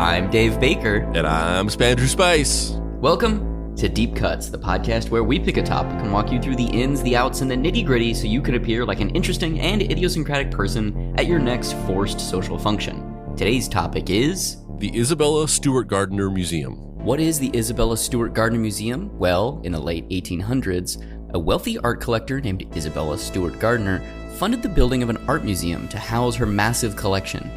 I'm Dave Baker. And I'm Spandrew Spice. Welcome to Deep Cuts, the podcast where we pick a topic and walk you through the ins, the outs, and the nitty-gritty so you can appear like an interesting and idiosyncratic person at your next forced social function. Today's topic is... the Isabella Stewart Gardner Museum. What is the Isabella Stewart Gardner Museum? Well, in the late 1800s, a wealthy art collector named Isabella Stewart Gardner funded the building of an art museum to house her massive collection.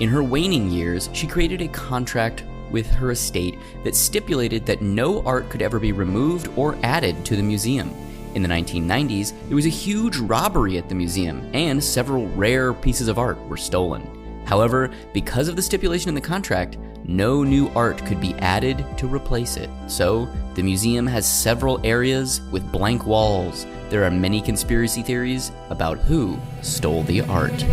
In her waning years, she created a contract with her estate that stipulated that no art could ever be removed or added to the museum. In the 1990s, there was a huge robbery at the museum, and several rare pieces of art were stolen. However, because of the stipulation in the contract, no new art could be added to replace it. So, the museum has several areas with blank walls. There are many conspiracy theories about who stole the art.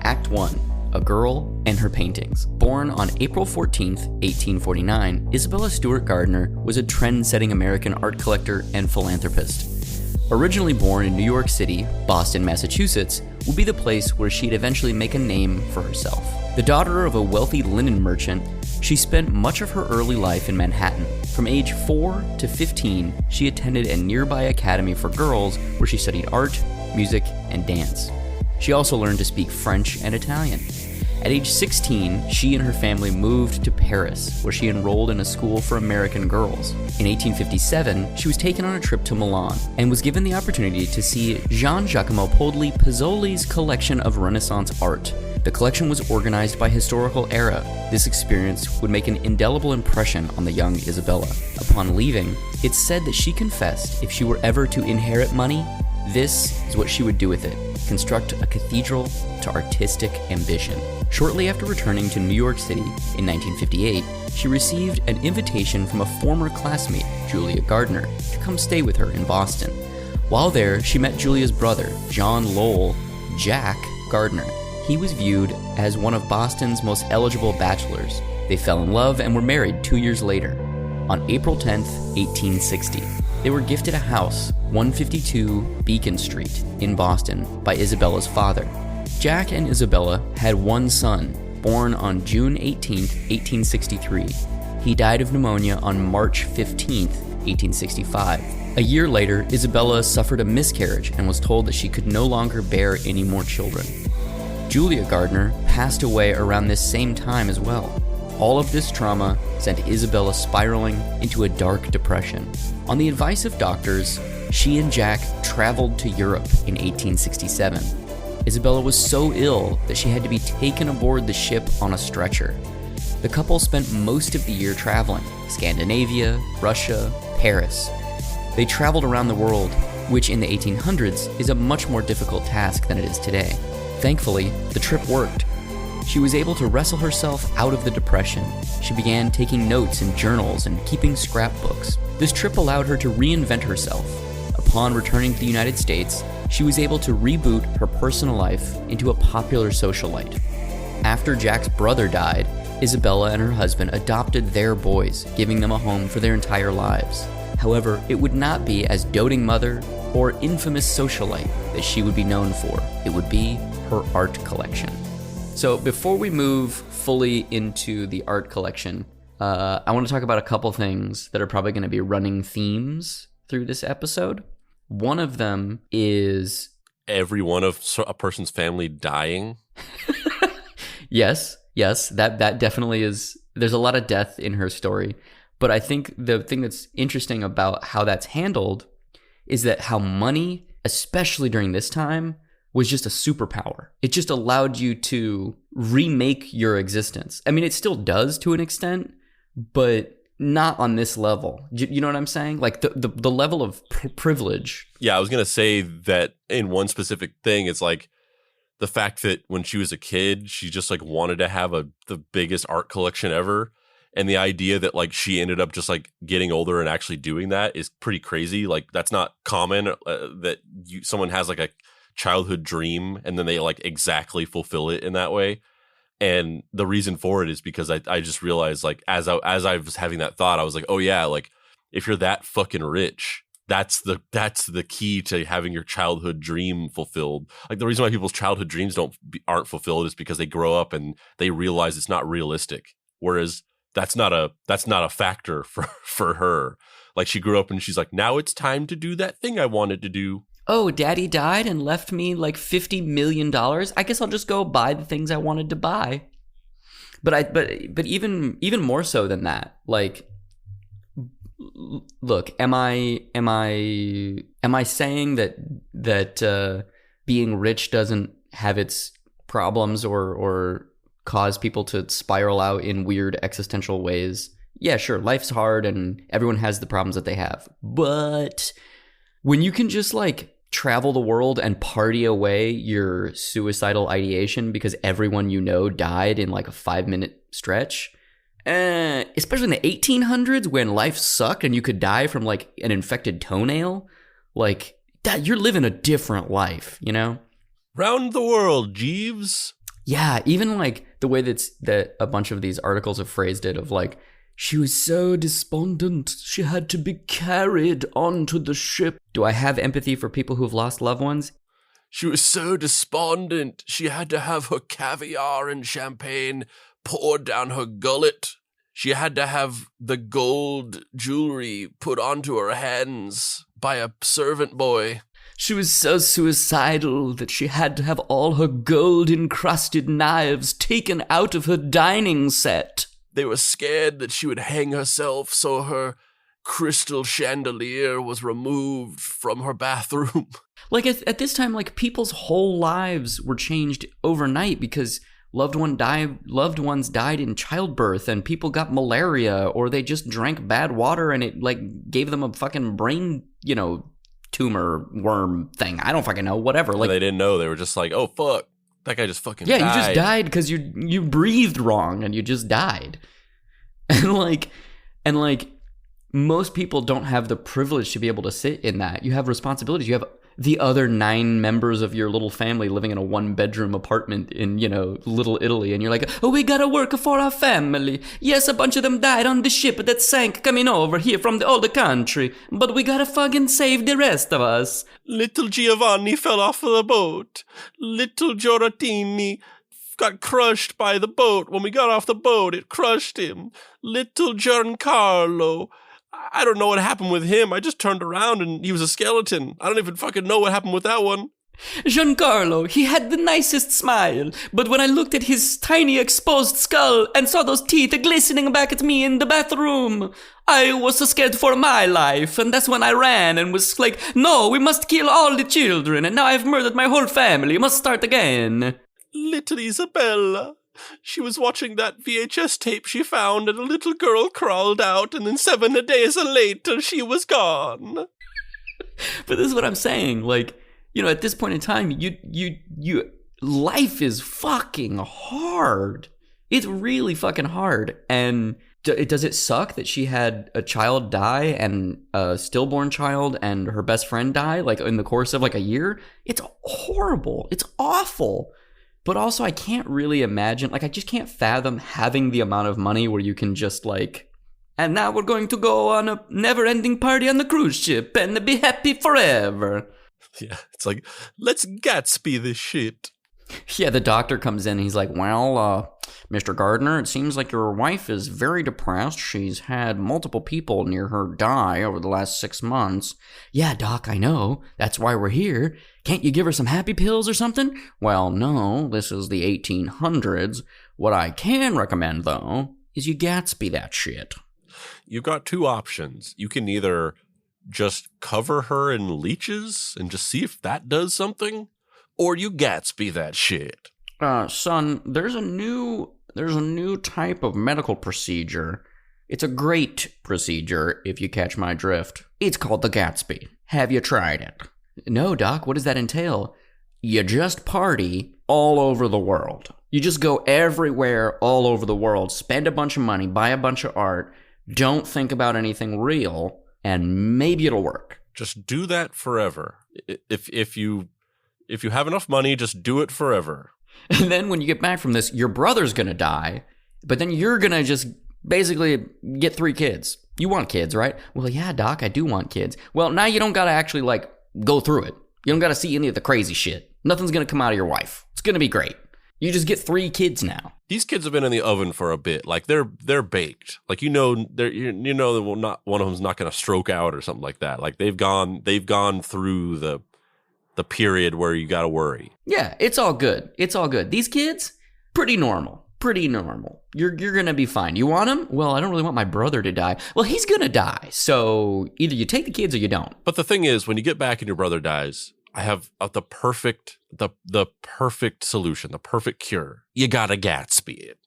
Act 1. A Girl and Her Paintings. Born on April 14th, 1849, Isabella Stewart Gardner was a trend-setting American art collector and philanthropist. Originally born in New York City, Boston, Massachusetts would be the place where she'd eventually make a name for herself. The daughter of a wealthy linen merchant, she spent much of her early life in Manhattan. From age 4 to 15, she attended a nearby academy for girls where she studied art, music, and dance. She also learned to speak French and Italian. At age 16, she and her family moved to Paris, where she enrolled in a school for American girls. In 1857, she was taken on a trip to Milan and was given the opportunity to see Gian Giacomo Pizzoli's collection of Renaissance art. The collection was organized by historical era. This experience would make an indelible impression on the young Isabella. Upon leaving, it's said that she confessed if she were ever to inherit money, this is what she would do with it: construct a cathedral to artistic ambition. Shortly after returning to New York City in 1958, she received an invitation from a former classmate, Julia Gardner, to come stay with her in Boston. While there, she met Julia's brother, John Lowell, Jack Gardner. He was viewed as one of Boston's most eligible bachelors. They fell in love and were married 2 years later. On April 10th, 1860, they were gifted a house, 152 Beacon Street in Boston, by Isabella's father. Jack and Isabella had one son, born on June 18, 1863. He died of pneumonia on March 15, 1865. A year later, Isabella suffered a miscarriage and was told that she could no longer bear any more children. Julia Gardner passed away around this same time as well. All of this trauma sent Isabella spiraling into a dark depression. On the advice of doctors, she and Jack traveled to Europe in 1867. Isabella was so ill that she had to be taken aboard the ship on a stretcher. The couple spent most of the year traveling: Scandinavia, Russia, Paris. They traveled around the world, which in the 1800s is a much more difficult task than it is today. Thankfully, the trip worked. She was able to wrestle herself out of the depression. She began taking notes in journals and keeping scrapbooks. This trip allowed her to reinvent herself. Upon returning to the United States, she was able to reboot her personal life into a popular socialite. After Jack's brother died, Isabella and her husband adopted their boys, giving them a home for their entire lives. However, it would not be as doting mother or infamous socialite that she would be known for. It would be her art collection. So before we move fully into the art collection, I want to talk about a couple things that are probably going to be running themes through this episode. One of them is... every one of a person's family dying. Yes, that definitely is. There's a lot of death in her story. But I think the thing that's interesting about how that's handled is that how money, especially during this time, was just a superpower. It just allowed you to remake your existence. I mean, it still does to an extent, but not on this level. You know what I'm saying? Like the level of privilege. Yeah, I was going to say that in one specific thing, it's like the fact that when she was a kid, she just like wanted to have the biggest art collection ever. And the idea that like she ended up just like getting older and actually doing that is pretty crazy. Like that's not common that someone has like a childhood dream, and then they like exactly fulfill it in that way. And the reason for it is because I just realized, like, as I was having that thought, I was like, oh yeah, like if you're that fucking rich, that's the key to having your childhood dream fulfilled. Like the reason why people's childhood dreams aren't fulfilled is because they grow up and they realize it's not realistic. Whereas that's not a factor for her. Like she grew up and she's like, now it's time to do that thing I wanted to do. Oh, daddy died and left me like $50 million. I guess I'll just go buy the things I wanted to buy. But even more so than that, like, look, am I saying that being rich doesn't have its problems or cause people to spiral out in weird existential ways? Yeah, sure, life's hard and everyone has the problems that they have. But when you can just like travel the world and party away your suicidal ideation because everyone you know died in like a 5-minute stretch, especially in the 1800s when life sucked and you could die from like an infected toenail, like that, you're living a different life, you know? Round the world, Jeeves. Yeah, even like the way that a bunch of these articles have phrased it, of like, she was so despondent, she had to be carried onto the ship. Do I have empathy for people who've lost loved ones? She was so despondent, she had to have her caviar and champagne poured down her gullet. She had to have the gold jewelry put onto her hands by a servant boy. She was so suicidal that she had to have all her gold-encrusted knives taken out of her dining set. They were scared that she would hang herself, so her crystal chandelier was removed from her bathroom. Like at this time, like people's whole lives were changed overnight because loved ones died in childbirth, and people got malaria, or they just drank bad water and it like gave them a fucking brain, tumor worm thing. I don't fucking know, whatever. Like they didn't know. They were just like, oh fuck, that guy just fucking died. Yeah, you just died because you breathed wrong and you just died. And like most people don't have the privilege to be able to sit in that. You have responsibilities. You have the other 9 members of your little family living in a 1-bedroom apartment in, Little Italy. And you're like, oh, we gotta work for our family. Yes, a bunch of them died on the ship that sank coming over here from the older country. But we gotta fucking save the rest of us. Little Giovanni fell off of the boat. Little Giorattini got crushed by the boat. When we got off the boat, it crushed him. Little Giancarlo, I don't know what happened with him. I just turned around and he was a skeleton. I don't even fucking know what happened with that one. Giancarlo, he had the nicest smile, but when I looked at his tiny exposed skull and saw those teeth glistening back at me in the bathroom, I was so scared for my life, and that's when I ran and was like, no, we must kill all the children, and now I've murdered my whole family, must start again. Little Isabella. She was watching that VHS tape she found, and a little girl crawled out, and then 7 days later, she was gone. But this is what I'm saying. Like, at this point in time, you life is fucking hard. It's really fucking hard. And does it suck that she had a child die and a stillborn child and her best friend die, like in the course of like a year? It's horrible. It's awful. But also, I can't really imagine, like, I just can't fathom having the amount of money where you can just, like, and now we're going to go on a never-ending party on the cruise ship and be happy forever. Yeah, it's like, let's Gatsby this shit. Yeah, the doctor comes in and he's like, well, Mr. Gardner, it seems like your wife is very depressed. She's had multiple people near her die over the last 6 months. Yeah, Doc, I know. That's why we're here. Can't you give her some happy pills or something? Well, no, this is the 1800s. What I can recommend, though, is you Gatsby that shit. You've got 2 options. You can either just cover her in leeches and just see if that does something, or you Gatsby that shit. Son, there's a new type of medical procedure. It's a great procedure, if you catch my drift. It's called the Gatsby. Have you tried it? No, Doc, what does that entail? You just party all over the world. You just go everywhere all over the world, spend a bunch of money, buy a bunch of art, don't think about anything real, and maybe it'll work. Just do that forever. If If you have enough money, just do it forever. And then when you get back from this, your brother's going to die, but then you're going to just basically get 3 kids. You want kids, right? Well, yeah, Doc, I do want kids. Well, now you don't got to actually, like, go through it. You don't got to see any of the crazy shit. Nothing's going to come out of your wife. It's going to be great. You just get 3 kids now. These kids have been in the oven for a bit. Like they're baked. Like that not one of them's not going to stroke out or something like that. Like they've gone through the period where you got to worry. Yeah, it's all good. It's all good. These kids, pretty normal. Pretty normal. You're going to be fine. You want them? Well, I don't really want my brother to die. Well, he's going to die. So either you take the kids or you don't. But the thing is, when you get back and your brother dies, I have the perfect solution, the perfect cure. You gotta Gatsby it.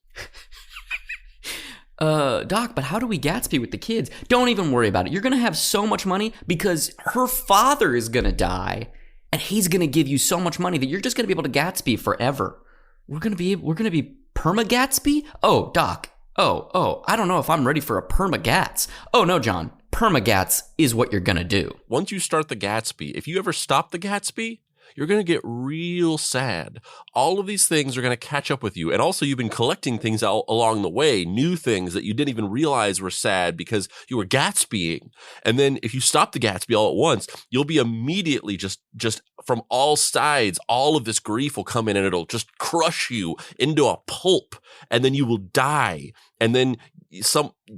Doc, but how do we Gatsby with the kids? Don't even worry about it. You're gonna have so much money because her father is gonna die, and he's gonna give you so much money that you're just gonna be able to Gatsby forever. We're gonna be perma Gatsby? Oh, Doc. Oh, I don't know if I'm ready for a perma Gats. Oh no, John. Permagats is what you're going to do. Once you start the Gatsby, if you ever stop the Gatsby, you're going to get real sad. All of these things are going to catch up with you. And also you've been collecting things along the way, new things that you didn't even realize were sad because you were Gatsbying. And then if you stop the Gatsby all at once, you'll be immediately just from all sides, all of this grief will come in and it'll just crush you into a pulp. And then you will die. And then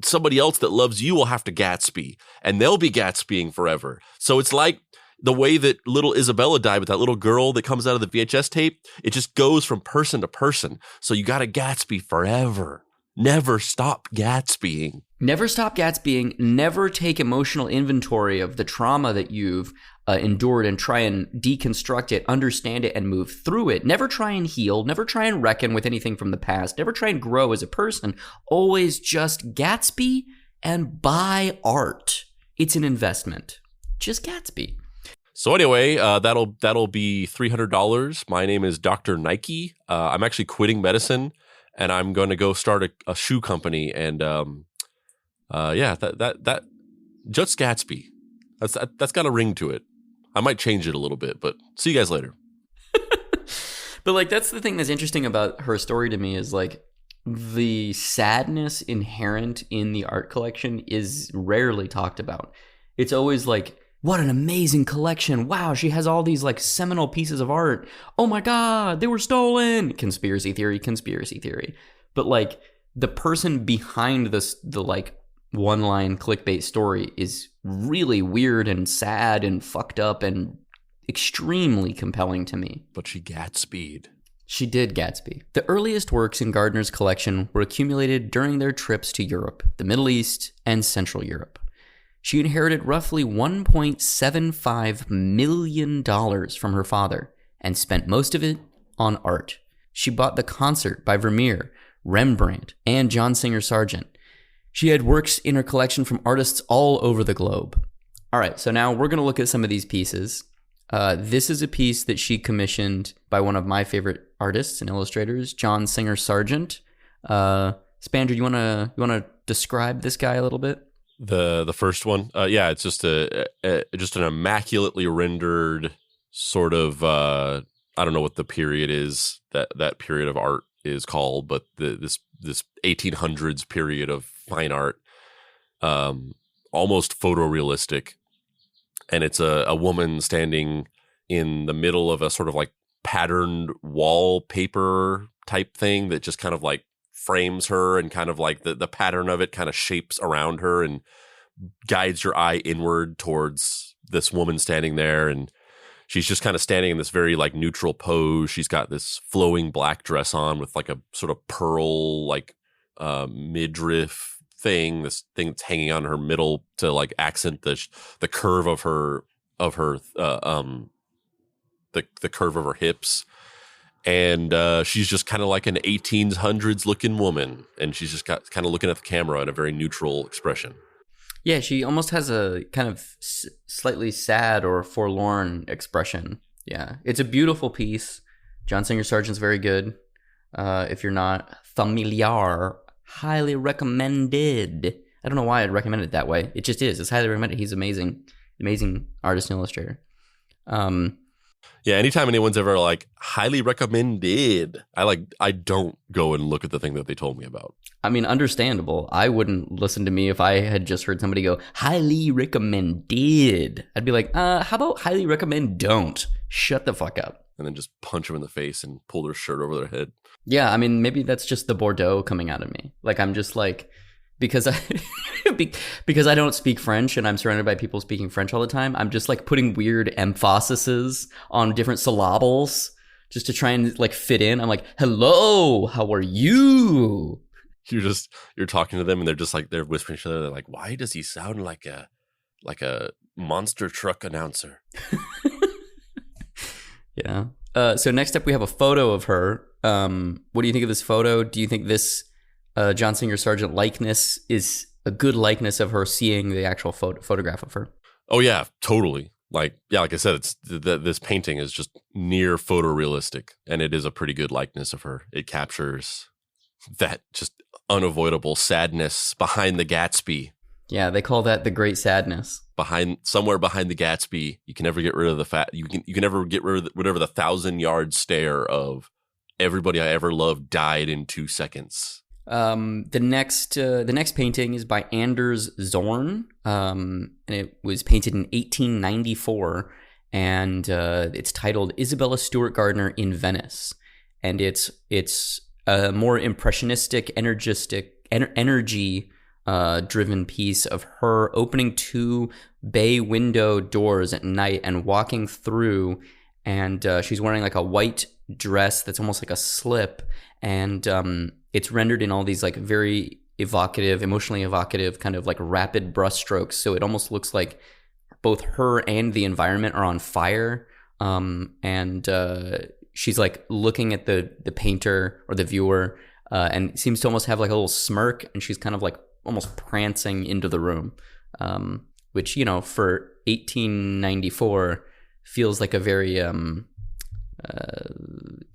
somebody else that loves you will have to Gatsby, and they'll be Gatsbying forever. So it's like the way that little Isabella died with that little girl that comes out of the VHS tape. It just goes from person to person. So you got to Gatsby forever. Never stop Gatsbying. Never stop Gatsbying. Never take emotional inventory of the trauma that you've endured and try and deconstruct it, understand it, and move through it. Never try and heal. Never try and reckon with anything from the past. Never try and grow as a person. Always just Gatsby and buy art. It's an investment. Just Gatsby. So anyway, that'll be $300. My name is Dr. Nike. I'm actually quitting medicine, and I'm going to go start a shoe company. And that just Gatsby. That's got a ring to it. I might change it a little bit, but see you guys later. But like that's the thing that's interesting about her story to me is like the sadness inherent in the art collection is rarely talked about. It's always like, what an amazing collection. Wow, she has all these like seminal pieces of art. Oh my God, they were stolen. Conspiracy theory. But like the person behind the like one-line clickbait story is really weird and sad and fucked up and extremely compelling to me. But she Gatsby'd. She did Gatsby. The earliest works in Gardner's collection were accumulated during their trips to Europe, the Middle East, and Central Europe. She inherited roughly $1.75 million from her father and spent most of it on art. She bought the Concert by Vermeer, Rembrandt, and John Singer Sargent. She had works in her collection from artists all over the globe. All right, so now we're going to look at some of these pieces. This is a piece that she commissioned by one of my favorite artists and illustrators, John Singer Sargent. Spander, you want to describe this guy a little bit? The first one, yeah, it's just just an immaculately rendered sort of I don't know what the period is that period of art is called, but this 1800s period of fine art, almost photorealistic, and it's a woman standing in the middle of a sort of like patterned wallpaper type thing that just kind of like frames her, and kind of like the pattern of it kind of shapes around her and guides your eye inward towards this woman standing there. And she's just kind of standing in this very like neutral pose. She's got this flowing black dress on with like a sort of pearl like midriff thing, this thing that's hanging on her middle to like accent the curve of her the curve of her hips. And she's just kind of like an 1800s looking woman, and she's just got kind of looking at the camera in a very neutral expression. Yeah, she almost has a kind of slightly sad or forlorn expression. Yeah, it's a beautiful piece. John Singer Sargent's very good. If you're not familiar, highly recommended. I don't know why I'd recommend it that way. It just is. It's highly recommended. He's amazing artist and illustrator. Yeah, anytime anyone's ever like highly recommended, I don't go and look at the thing that they told me about. I mean, understandable. I wouldn't listen to me if I had just heard somebody go, highly recommended. I'd be like, how about highly recommend don't? Shut the fuck up. And then just punch them in the face and pull their shirt over their head. Yeah, I mean, maybe that's just the Bordeaux coming out of me. Like, I'm just like, because I because I don't speak French and I'm surrounded by people speaking French all the time, I'm just like putting weird emphases on different syllables just to try and like fit in. I'm like, hello, how are you? You're talking to them and they're just like, they're whispering to each other. They're like, why does he sound like a monster truck announcer? Yeah. So next up, we have a photo of her. What do you think of this photo? Do you think this John Singer Sargent likeness is a good likeness of her, seeing the actual photograph of her? Oh, yeah, totally. Like I said, this painting is just near photorealistic, and it is a pretty good likeness of her. It captures that just unavoidable sadness behind the Gatsby. Yeah, they call that the Great Sadness. Somewhere behind the Gatsby, you can never get rid of the fact. You can never get rid of whatever the 1,000-yard stare of everybody I ever loved died in 2 seconds. The next painting is by Anders Zorn, and it was painted in 1894, and it's titled Isabella Stewart Gardner in Venice, and it's a more impressionistic, energy driven piece of her opening 2 bay window doors at night and walking through, and she's wearing like a white dress that's almost like a slip, and it's rendered in all these like very evocative, emotionally evocative kind of like rapid brushstrokes, so it almost looks like both her and the environment are on fire, and she's like looking at the painter or the viewer, and seems to almost have like a little smirk, and she's kind of like almost prancing into the room, which, you know, for 1894 feels like a very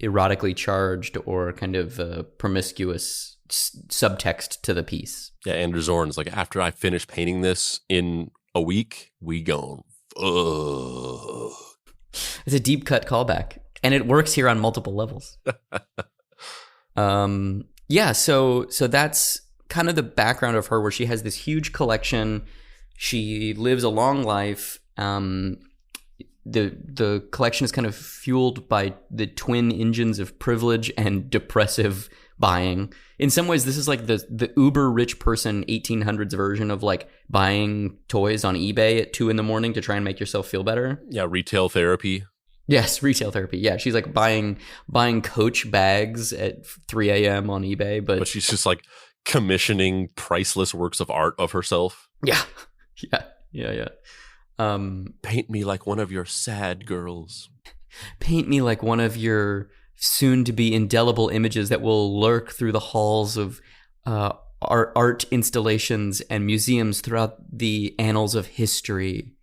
erotically charged or kind of promiscuous subtext to the piece. Yeah, Anders Zorn's like, after I finish painting this in a week, we gon' fuck. It's a deep cut callback, and it works here on multiple levels. Yeah, so that's kind of the background of her, where she has this huge collection. She lives a long life. The collection is kind of fueled by the twin engines of privilege and depressive buying. In some ways, this is like the uber rich person 1800s version of like buying toys on eBay at 2 a.m. to try and make yourself feel better. Yeah, retail therapy. Yes, retail therapy. Yeah, she's like buying Coach bags at 3 a.m. on eBay, but she's just like commissioning priceless works of art of herself. Yeah. Paint me like one of your sad girls. Paint me like one of your soon-to-be indelible images that will lurk through the halls of art installations and museums throughout the annals of history.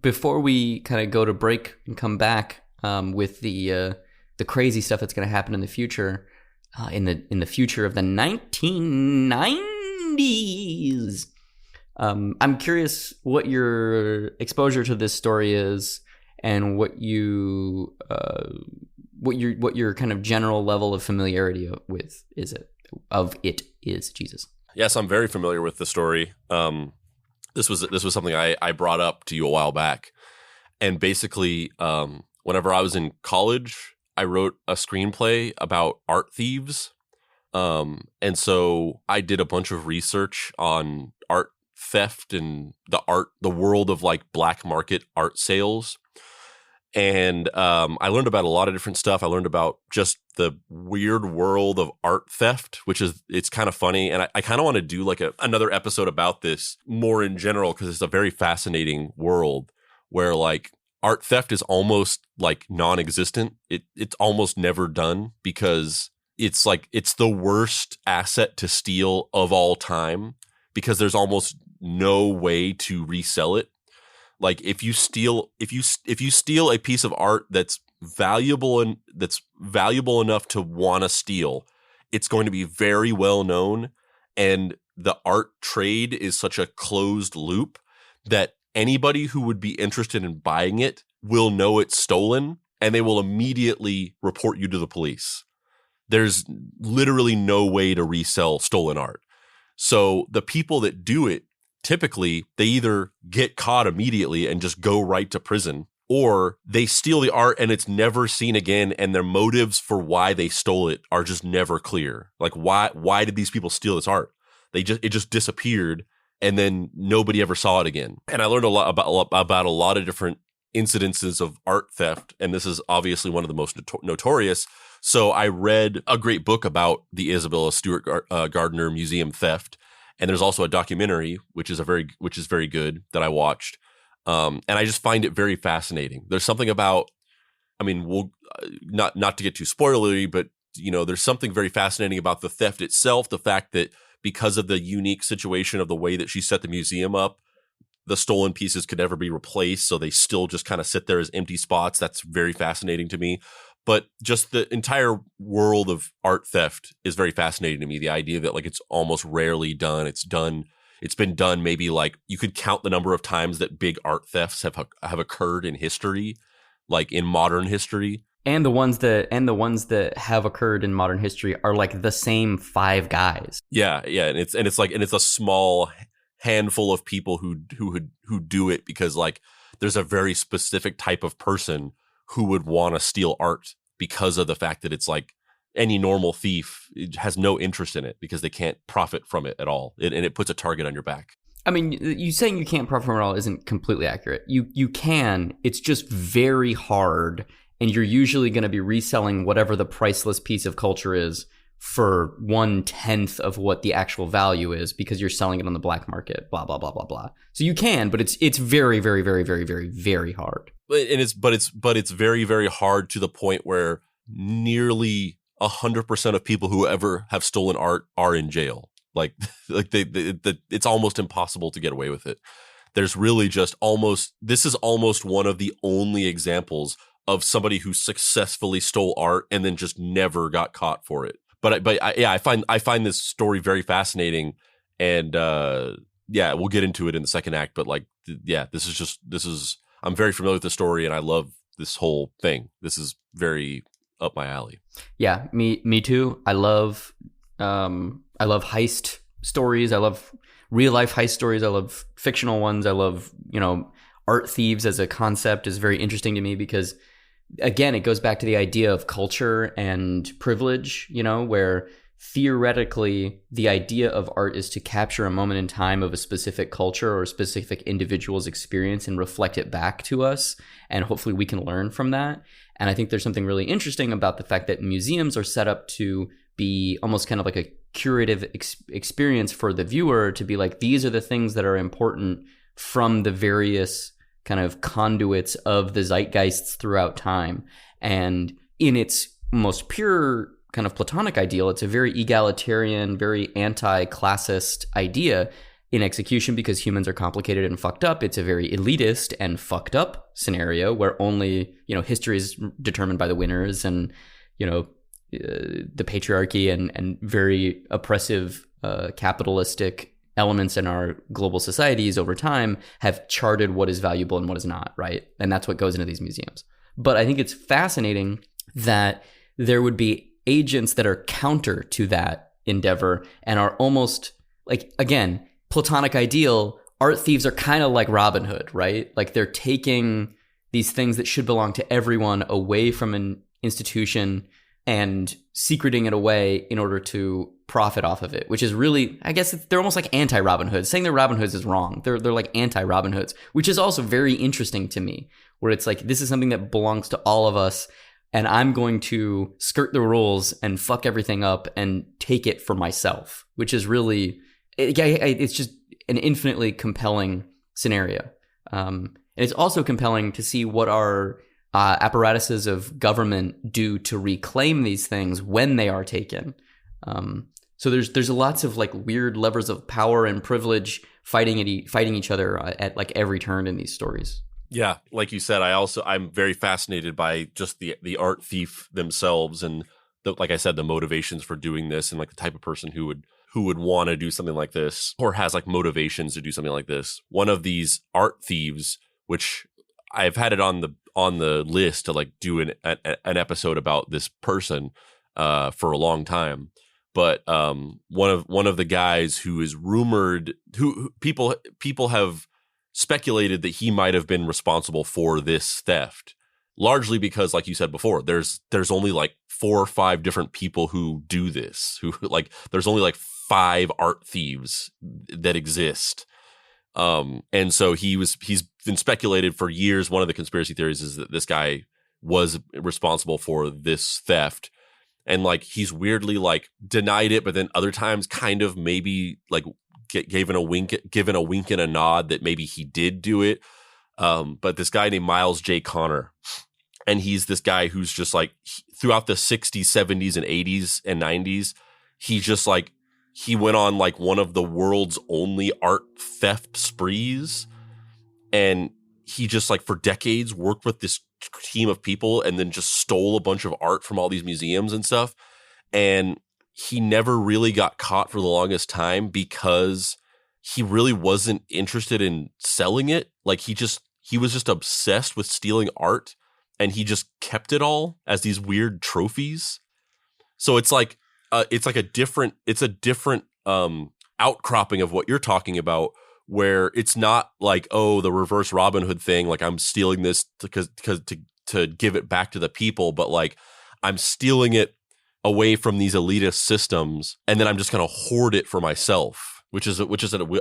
Before we kind of go to break and come back with the crazy stuff that's going to happen in the future, in the future of the 1990s. I'm curious what your exposure to this story is, and what your kind of general level of familiarity with it is. Jesus. Yes, I'm very familiar with the story. This was something I brought up to you a while back, and basically, whenever I was in college, I wrote a screenplay about art thieves, and so I did a bunch of research on art theft and the world of like black market art sales. And I learned about a lot of different stuff. I learned about just the weird world of art theft, it's kind of funny. And I kind of want to do like another episode about this more in general, because it's a very fascinating world where like art theft is almost like non-existent. It's almost never done, because it's like it's the worst asset to steal of all time, because there's almost no way to resell it. Like if you steal a piece of art that's valuable enough to want to steal, it's going to be very well known, and the art trade is such a closed loop that anybody who would be interested in buying it will know it's stolen, and they will immediately report you to the police. There's literally no way to resell stolen art. So the people that do it, typically, they either get caught immediately and just go right to prison, or they steal the art and it's never seen again, and their motives for why they stole it are just never clear. Like, why did these people steal this art? It just disappeared, and then nobody ever saw it again. And I learned a lot about a lot of different incidences of art theft, and this is obviously one of the most notorious. So I read a great book about the Isabella Stewart Gardner Museum theft, and there's also a documentary which is very good that I watched, and I just find it very fascinating. There's something about, I mean, we'll not to get too spoilery, but there's something very fascinating about the theft itself. The fact that because of the unique situation of the way that she set the museum up, the stolen pieces could never be replaced, so they still just kind of sit there as empty spots. That's very fascinating to me. But just the entire world of art theft is very fascinating to me. The idea that like it's almost rarely done. It's been done maybe like you could count the number of times that big art thefts have occurred in history, like in modern history. And the ones that have occurred in modern history are like the same 5 guys. Yeah, and it's a small handful of people who do it because like there's a very specific type of person who would want to steal art because of the fact that it's like any normal thief has no interest in it because they can't profit from it at all. And it puts a target on your back. I mean, you saying you can't profit from it all isn't completely accurate. You can. It's just very hard, and you're usually going to be reselling whatever the priceless piece of culture is for 1/10 of what the actual value is because you're selling it on the black market, blah, blah, blah, blah, blah. So you can, but it's very, very, very, very, very, very hard. But it's very, very hard to the point where nearly 100% of people who ever have stolen art are in jail. Like it's almost impossible to get away with it. There's really this is almost one of the only examples of somebody who successfully stole art and then just never got caught for it. I find this story very fascinating, and we'll get into it in the second act. But like, I'm very familiar with the story, and I love this whole thing. This is very up my alley. Yeah, me too. I love heist stories. I love real life heist stories. I love fictional ones. I love art thieves as a concept is very interesting to me because, again, it goes back to the idea of culture and privilege, where theoretically the idea of art is to capture a moment in time of a specific culture or a specific individual's experience and reflect it back to us. And hopefully we can learn from that. And I think there's something really interesting about the fact that museums are set up to be almost kind of like a curative experience for the viewer to be like, these are the things that are important from the various kind of conduits of the zeitgeists throughout time. And in its most pure kind of Platonic ideal, it's a very egalitarian, very anti-classist idea. In execution, because humans are complicated and fucked up, it's a very elitist and fucked up scenario where only, history is determined by the winners, and, the patriarchy and very oppressive capitalistic elements in our global societies over time have charted what is valuable and what is not, right? And that's what goes into these museums. But I think it's fascinating that there would be agents that are counter to that endeavor and are almost like, again, Platonic ideal, art thieves are kind of like Robin Hood, right? Like they're taking these things that should belong to everyone away from an institution and secreting it away in order to profit off of it, which is really, I guess they're almost like anti-Robin Hoods. Saying they're Robin Hoods is wrong. They're like anti-Robin Hoods, which is also very interesting to me, where it's like, this is something that belongs to all of us, and I'm going to skirt the rules and fuck everything up and take it for myself, which is really, it's just an infinitely compelling scenario. And it's also compelling to see what our apparatuses of government do to reclaim these things when they are taken. So there's lots of like weird levers of power and privilege fighting each other at like every turn in these stories. Yeah, like you said, I'm very fascinated by just the art thief themselves, and like I said, the motivations for doing this, and like the type of person who who would want to do something like this or has like motivations to do something like this. One of these art thieves, which I've had it on the list to like do an episode about this person for a long time. But one of the guys who is rumored, who people have speculated that he might have been responsible for this theft, largely because, like you said before, there's only like 4 or 5 different people who do this. Who like there's only like 5 art thieves that exist. And so he's been speculated for years. One of the conspiracy theories is that this guy was responsible for this theft. And like he's weirdly like denied it, but then other times kind of maybe like given a wink and a nod that maybe he did do it. But this guy named Miles J. Connor, and he's this guy who's just like throughout the 60s, 70s, and 80s and 90s, he just like he went on like one of the world's only art theft sprees, and he just like for decades worked with this team of people and then just stole a bunch of art from all these museums and stuff. And he never really got caught for the longest time because he really wasn't interested in selling it. Like he was just obsessed with stealing art, and he just kept it all as these weird trophies. So it's like a different outcropping of what you're talking about, where it's not like, oh, the reverse Robin Hood thing, like I'm stealing this to give it back to the people, but like I'm stealing it away from these elitist systems, and then I'm just going to hoard it for myself, which is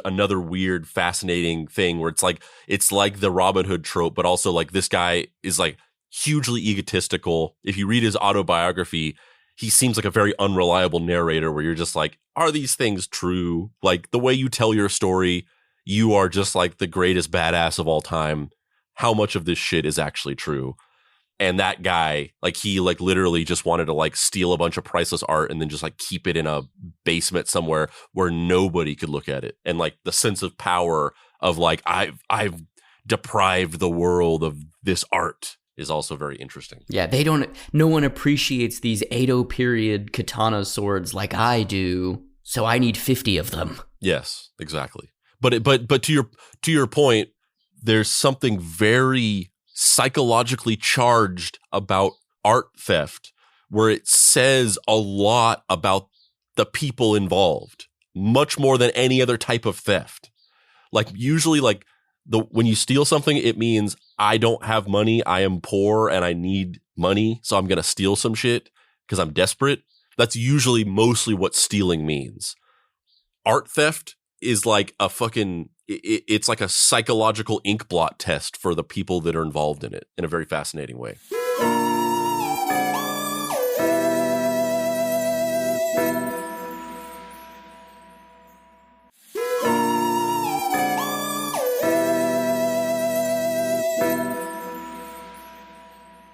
another weird, fascinating thing where it's like the Robin Hood trope, but also like this guy is like hugely egotistical. If you read his autobiography, he seems like a very unreliable narrator where you're just like, are these things true? Like the way you tell your story, you are just like the greatest badass of all time. How much of this shit is actually true? And that guy, like he like literally just wanted to like steal a bunch of priceless art and then just like keep it in a basement somewhere where nobody could look at it. And like the sense of power of like, I've deprived the world of this art is also very interesting. Yeah, no one appreciates these Edo period katana swords like I do, so I need 50 of them. Yes, exactly. But to your point, there's something very psychologically charged about art theft, where it says a lot about the people involved, much more than any other type of theft. Like usually, like when you steal something, it means I don't have money, I am poor, and I need money, so I'm gonna steal some shit because I'm desperate. That's usually mostly what stealing means. Art theft is like a fucking, it's like a psychological ink blot test for the people that are involved in it in a very fascinating way.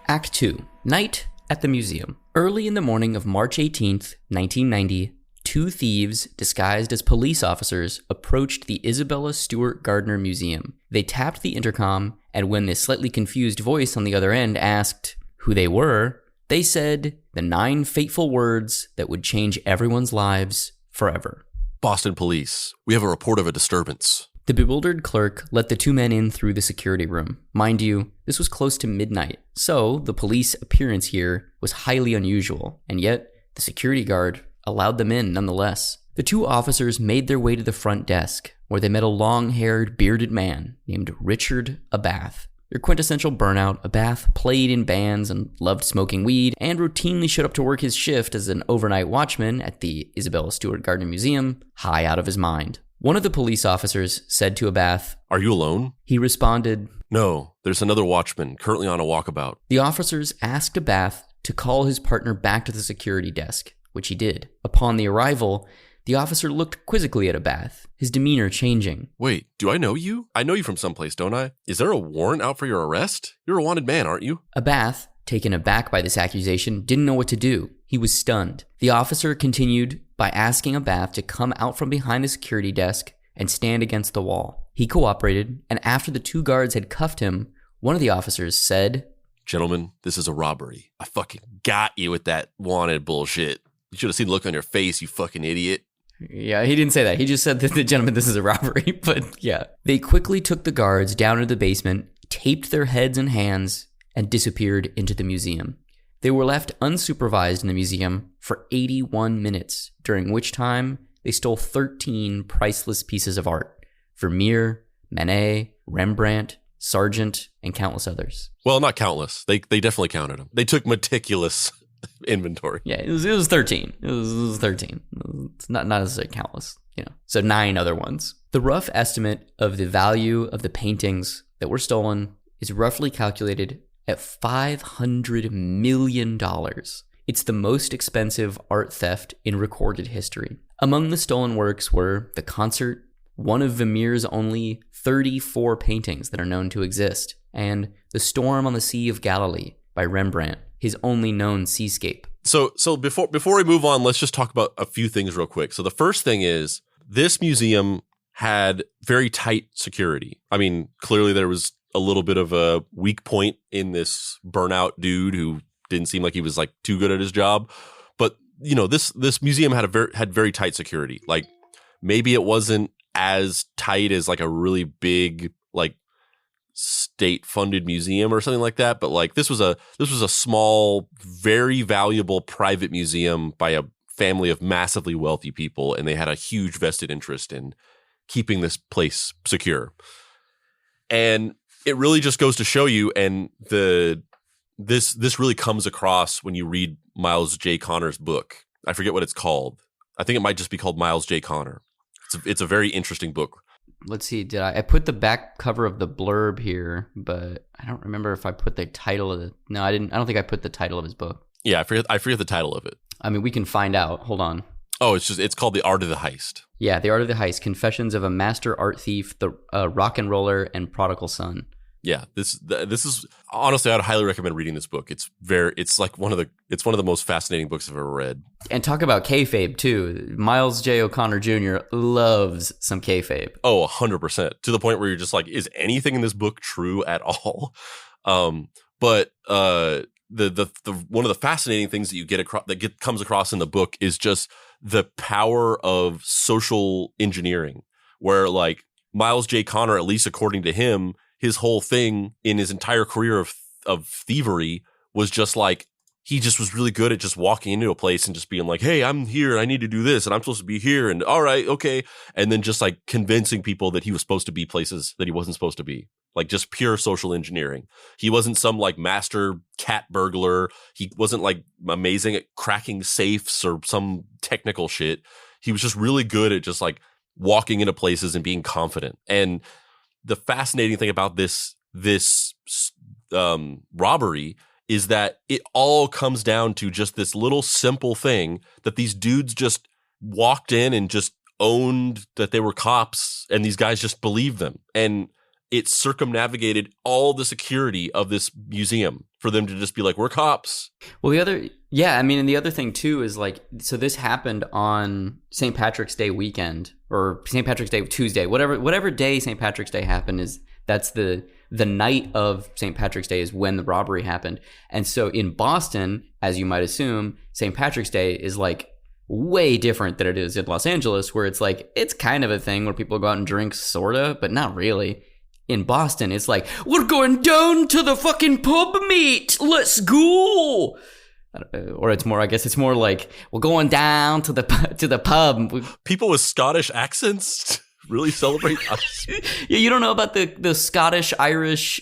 Act 2. Night at the Museum. Early in the morning of March 18th, 1990, 2 thieves disguised as police officers approached the Isabella Stewart Gardner Museum. They tapped the intercom, and when the slightly confused voice on the other end asked who they were, they said the 9 fateful words that would change everyone's lives forever. Boston police, we have a report of a disturbance. The bewildered clerk let the 2 men in through the security room. Mind you, this was close to midnight, so the police appearance here was highly unusual, and yet the security guard allowed them in nonetheless. The 2 officers made their way to the front desk, where they met a long-haired, bearded man named Richard Abath. Your quintessential burnout, Abath played in bands and loved smoking weed, and routinely showed up to work his shift as an overnight watchman at the Isabella Stewart Gardner Museum, high out of his mind. One of the police officers said to Abath, "Are you alone?" He responded, "No, there's another watchman currently on a walkabout." The officers asked Abath to call his partner back to the security desk, which he did. Upon the arrival, the officer looked quizzically at Abath, his demeanor changing. "Wait, do I know you? I know you from someplace, don't I? Is there a warrant out for your arrest? You're a wanted man, aren't you?" Abath, taken aback by this accusation, didn't know what to do. He was stunned. The officer continued by asking Abath to come out from behind the security desk and stand against the wall. He cooperated, and after the 2 guards had cuffed him, one of the officers said, "Gentlemen, this is a robbery. I fucking got you with that wanted bullshit. You should have seen the look on your face, you fucking idiot." Yeah, he didn't say that. He just said that the gentleman, this is a robbery. But yeah. They quickly took the guards down to the basement, taped their heads and hands, and disappeared into the museum. They were left unsupervised in the museum for 81 minutes, during which time they stole 13 priceless pieces of art. Vermeer, Manet, Rembrandt, Sargent, and countless others. Well, not countless. They definitely counted them. They took meticulous inventory. Yeah, it was 13. It was 13. It's not necessarily countless, So 9 other ones. The rough estimate of the value of the paintings that were stolen is roughly calculated at $500 million. It's the most expensive art theft in recorded history. Among the stolen works were The Concert, one of Vermeer's only 34 paintings that are known to exist, and The Storm on the Sea of Galilee by Rembrandt, his only known seascape. So before we move on, let's just talk about a few things real quick. So the first thing is, this museum had very tight security. I mean, clearly there was a little bit of a weak point in this burnout dude who didn't seem like he was like too good at his job. But this museum had very tight security. Like, maybe it wasn't as tight as like a really big like state funded museum or something like that, but like this was a small, very valuable private museum by a family of massively wealthy people, and they had a huge vested interest in keeping this place secure. And it really just goes to show you, and this really comes across when you read Miles J. Connor's book. I forget what it's called. I think it might just be called Miles J. Connor. It's a very interesting book. Let's see. I put the back cover of the blurb here, but I don't remember if I put the title of it. No, I didn't. I don't think I put the title of his book. Yeah, I forget the title of it. I mean, we can find out. Hold on. Oh, it's called The Art of the Heist. Yeah, The Art of the Heist: Confessions of a Master Art Thief, the Rock and Roller, and Prodigal Son. Yeah, this is honestly, I'd highly recommend reading this book. It's one of the most fascinating books I've ever read. And talk about kayfabe too. Miles J. O'Connor Jr. loves some kayfabe. Oh, 100%. To the point where you're just like, is anything in this book true at all? But the one of the fascinating things that you get across comes across in the book is just the power of social engineering, where like Miles J. Connor, at least according to him, his whole thing in his entire career of thievery was just like, he just was really good at just walking into a place and just being like, hey, I'm here, I need to do this, and I'm supposed to be here, and all right, okay. And then just like convincing people that he was supposed to be places that he wasn't supposed to be. Like just pure social engineering. He wasn't some like master cat burglar. He wasn't like amazing at cracking safes or some technical shit. He was just really good at just like walking into places and being confident. And the fascinating thing about this robbery is that it all comes down to just this little simple thing that these dudes just walked in and just owned that they were cops, and these guys just believed them. And it circumnavigated all the security of this museum for them to just be like, we're cops. Well, and the other thing too is like, so this happened on St. Patrick's Day weekend, or St. Patrick's Day Tuesday, whatever day St. Patrick's Day happened, that's the night of St. Patrick's Day is when the robbery happened. And so in Boston, as you might assume, St. Patrick's Day is like way different than it is in Los Angeles, where it's like, it's kind of a thing where people go out and drink sorta, but not really. In Boston, it's like, we're going down to the fucking pub, mate. Let's go. Or it's more, I guess it's more like, we're going down to the pub. People with Scottish accents really celebrate us. Yeah, you don't know about the Scottish Irish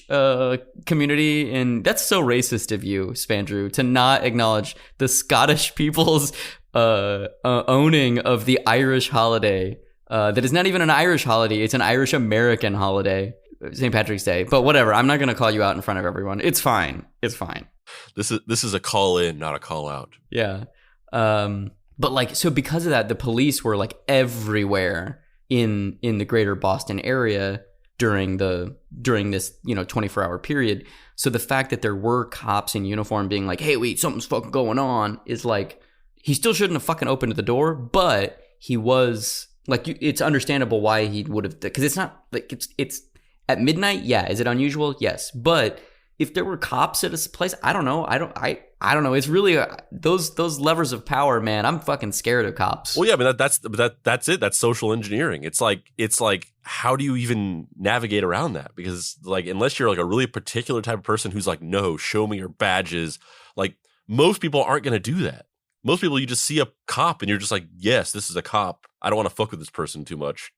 community, and that's so racist of you, Spandrew, to not acknowledge the Scottish people's owning of the Irish holiday. That is not even an Irish holiday; it's an Irish American holiday, St. Patrick's Day. But whatever, I'm not going to call you out in front of everyone. It's fine. It's fine. This is a call in, not a call out. Yeah. But like, so because of that, the police were like everywhere in the greater Boston area during this 24-hour period. So the fact that there were cops in uniform being like, hey, wait, something's fucking going on, is like, he still shouldn't have fucking opened the door, but he was like, it's understandable why he would have, because it's not like, it's at midnight. Yeah. Is it unusual? Yes. But if there were cops at a place, I don't know. I don't know. It's really those levers of power, man. I'm fucking scared of cops. Well, yeah, but that's it. That's social engineering. It's like how do you even navigate around that? Because like unless you're like a really particular type of person who's like, no, show me your badges. Like most people aren't going to do that. Most people, you just see a cop and you're just like, yes, this is a cop. I don't want to fuck with this person too much.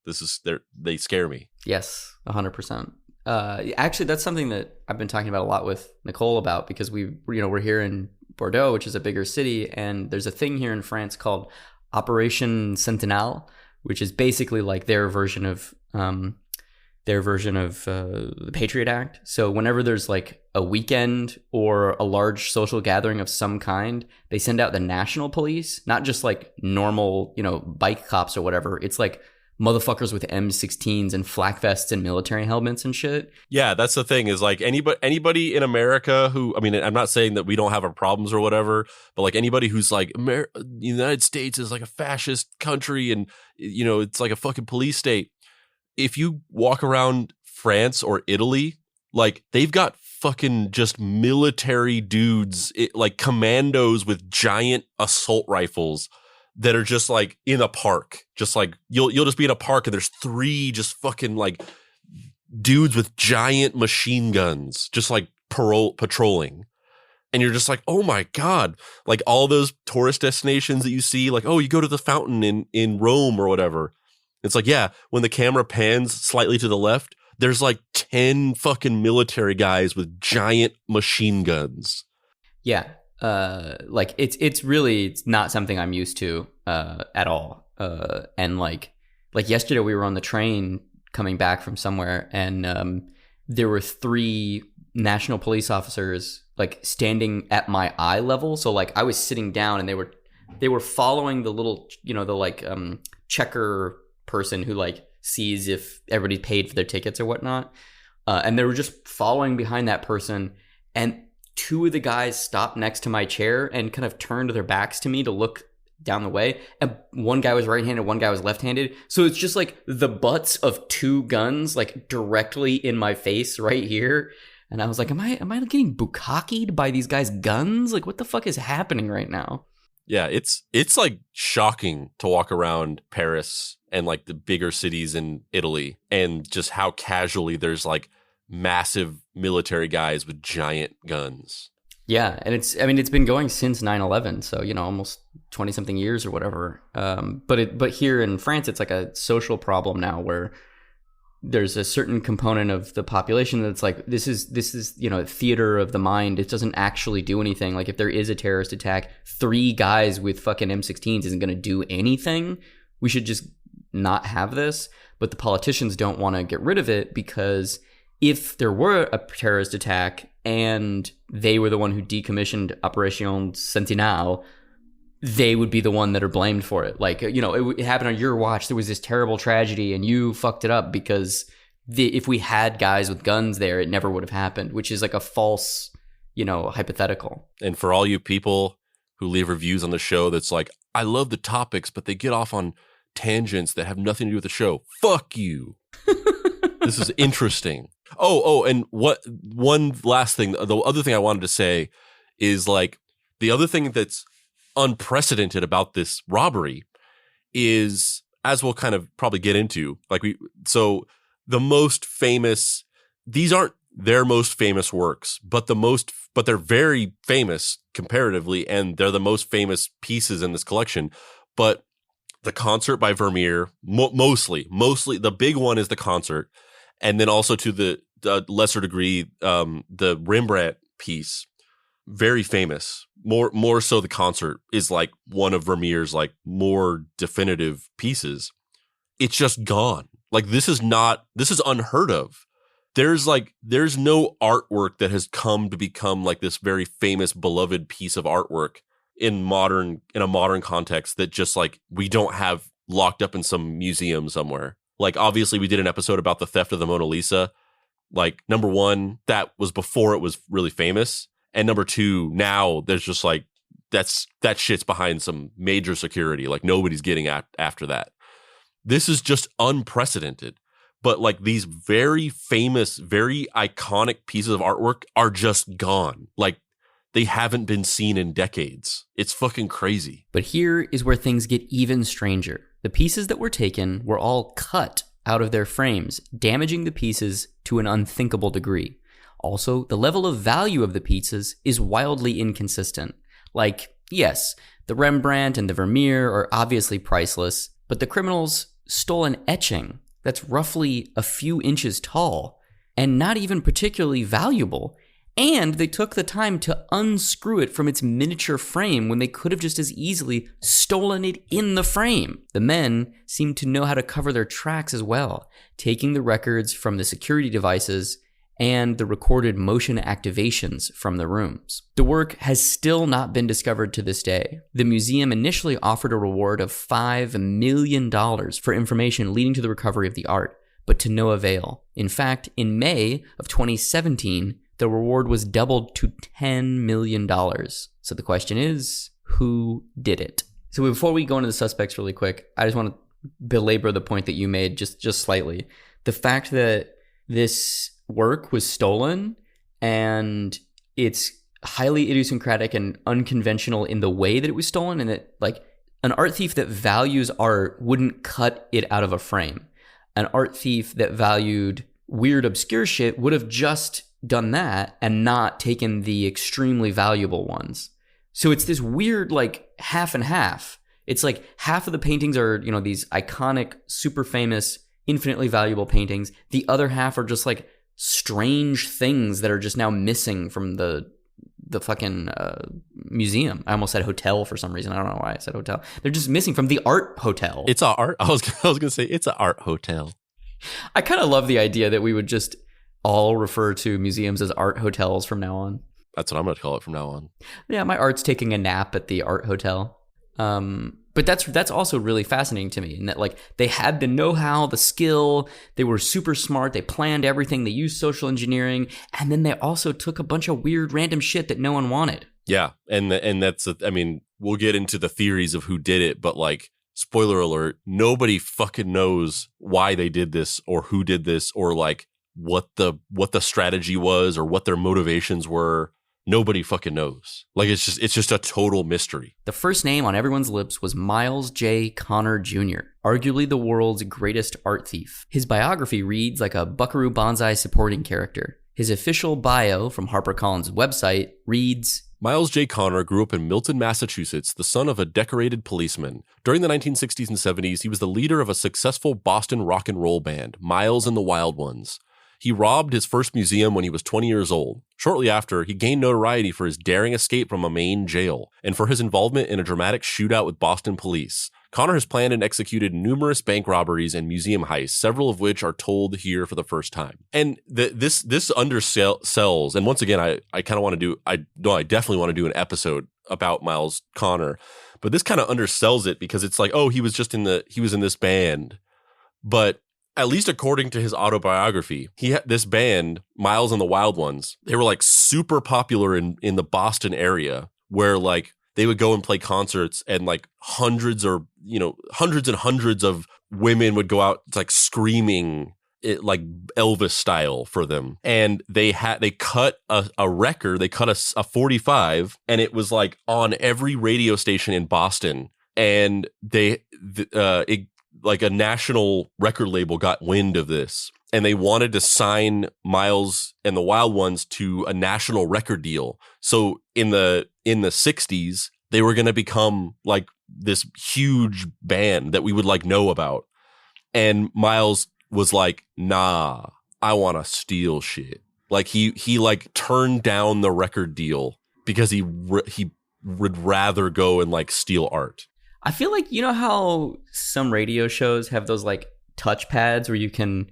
They scare me. Yes, 100%. Actually, that's something that I've been talking about a lot with Nicole about, because we're here in Bordeaux, which is a bigger city, and there's a thing here in France called Operation Sentinelle, which is basically like their version of the Patriot Act. So whenever there's like a weekend or a large social gathering of some kind, they send out the national police, not just like normal, bike cops or whatever. It's like motherfuckers with M16s and flak vests and military helmets and shit. Yeah, that's the thing is like anybody in America who, I mean, I'm not saying that we don't have our problems or whatever, but like anybody who's like the United States is like a fascist country and, it's like a fucking police state. If you walk around France or Italy, like they've got fucking just military dudes, like commandos with giant assault rifles that are just like in a park, just like you'll just be in a park and there's 3 just fucking like dudes with giant machine guns, just like patrolling. And you're just like, oh my God, like all those tourist destinations that you see, like, oh, you go to the fountain in Rome or whatever. It's like, yeah, when the camera pans slightly to the left, there's like 10 fucking military guys with giant machine guns. Yeah. Like it's not something I'm used to at all. And like yesterday we were on the train coming back from somewhere, and there were 3 national police officers like standing at my eye level. So like I was sitting down and they were following the little the checker person who like sees if everybody paid for their tickets or whatnot, and they were just following behind that person, and 2 of the guys stopped next to my chair and kind of turned their backs to me to look down the way. And one guy was right-handed, one guy was left-handed. So it's just like the butts of 2 guns like directly in my face right here. And I was like, am I getting bukkakied by these guys' guns? Like, what the fuck is happening right now? Yeah, it's like shocking to walk around Paris and like the bigger cities in Italy and just how casually there's like massive military guys with giant guns. Yeah, and it's been going since 9/11, so almost 20 something years or whatever. But here in France, it's like a social problem now where there's a certain component of the population that's like, this is theater of the mind. It doesn't actually do anything. Like if there is a terrorist attack, 3 guys with fucking M16s isn't going to do anything. We should just not have this. But the politicians don't want to get rid of it, because if there were a terrorist attack and they were the one who decommissioned Operation Sentinelle, they would be the one that are blamed for it. Like, it happened on your watch. There was this terrible tragedy and you fucked it up because if we had guys with guns there, it never would have happened, which is like a false, hypothetical. And for all you people who leave reviews on the show that's like, I love the topics, but they get off on tangents that have nothing to do with the show. Fuck you. This is interesting. Oh, and one last thing. The other thing I wanted to say is like the other thing that's unprecedented about this robbery is, as we'll kind of probably get into, so the most famous, these aren't their most famous works, but they're very famous comparatively, and they're the most famous pieces in this collection. But the concert by Vermeer, mostly the big one is the concert. And then also to the lesser degree, the Rembrandt piece, very famous. More so the concert is like one of Vermeer's like more definitive pieces. It's just gone. Like this is unheard of. There's no artwork that has come to become like this very famous, beloved piece of artwork in a modern context that just like we don't have locked up in some museum somewhere. Like, obviously, we did an episode about the theft of the Mona Lisa. Like, number 1, that was before it was really famous. And number 2, now there's just like, that shit's behind some major security. Like, nobody's getting after that. This is just unprecedented. but like these very famous, very iconic pieces of artwork are just gone. Like they haven't been seen in decades. It's fucking crazy. But here is where things get even stranger. The pieces that were taken were all cut out of their frames, damaging the pieces to an unthinkable degree. Also, the level of value of the pieces is wildly inconsistent. Like, yes, the Rembrandt and the Vermeer are obviously priceless, but the criminals stole an etching that's roughly a few inches tall and not even particularly valuable. And they took the time to unscrew it from its miniature frame when they could have just as easily stolen it in the frame. The men seemed to know how to cover their tracks as well, taking the records from the security devices and the recorded motion activations from the rooms. The work has still not been discovered to this day. The museum initially offered a reward of $5 million for information leading to the recovery of the art, but to no avail. In fact, in May of 2017, the reward was doubled to $10 million. So the question is, who did it? So before we go into the suspects really quick, I just want to belabor the point that you made just slightly. The fact that this work was stolen and it's highly idiosyncratic and unconventional in the way that it was stolen, and that like an art thief that values art wouldn't cut it out of a frame. An art thief that valued weird, obscure shit would have just done that and not taken the extremely valuable ones. So it's this weird like half and half. It's like half of the paintings are, you know, these iconic, super famous, infinitely valuable paintings. The other half are just like strange things that are just now missing from the fucking museum. I almost said hotel for some reason. I don't know why I said hotel. They're just missing from the art hotel. It's a art. I was gonna say it's an art hotel. I kind of love the idea that we would just all refer to museums as art hotels from now on. That's what I'm going to call it from now on. Yeah, my art's taking a nap at the art hotel. But that's also really fascinating to me, in that like they had the know-how, the skill, they were super smart, they planned everything, they used social engineering, and then they also took a bunch of weird random shit that no one wanted. Yeah, and that's I mean, we'll get into the theories of who did it, but like spoiler alert, nobody fucking knows why they did this or who did this or like what the strategy was or what their motivations were. Nobody fucking knows. Like it's just a total mystery. The first name on everyone's lips was Miles J. Connor Jr., arguably the world's greatest art thief. His biography reads like a Buckaroo Banzai supporting character. His official bio from HarperCollins' website reads, Miles J. Connor grew up in Milton, Massachusetts, the son of a decorated policeman. During the 1960s and 70s, he was the leader of a successful Boston rock and roll band, Miles and the Wild Ones. He robbed his first museum when he was 20 years old. Shortly after, he gained notoriety for his daring escape from a Maine jail and for his involvement in a dramatic shootout with Boston police. Connor has planned and executed numerous bank robberies and museum heists, several of which are told here for the first time. And this undersells, and once again, I kind of want to do, I definitely want to do an episode about Miles Connor, but this kind of undersells it because it's like, oh, he was in this band, but at least according to his autobiography, he had this band, Miles and the Wild Ones. They were like super popular in the Boston area, where like they would go and play concerts and like hundreds and hundreds of women would go out like screaming it like Elvis style for them. And they cut a record, they cut a 45, and it was like on every radio station in Boston. And like a national record label got wind of this, and they wanted to sign Miles and the Wild Ones to a national record deal. So in the 60s, they were going to become like this huge band that we would like know about. And Miles was like, nah, I want to steal shit. Like he like turned down the record deal because he would rather go and like steal art. I feel like, you know how some radio shows have those like touchpads where you can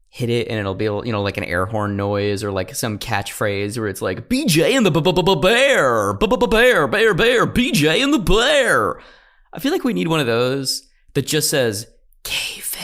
hit it and it'll be, you know, like an air horn noise or like some catchphrase where it's like BJ and the bear, BJ and the bear. I feel like we need one of those that just says kayfabe.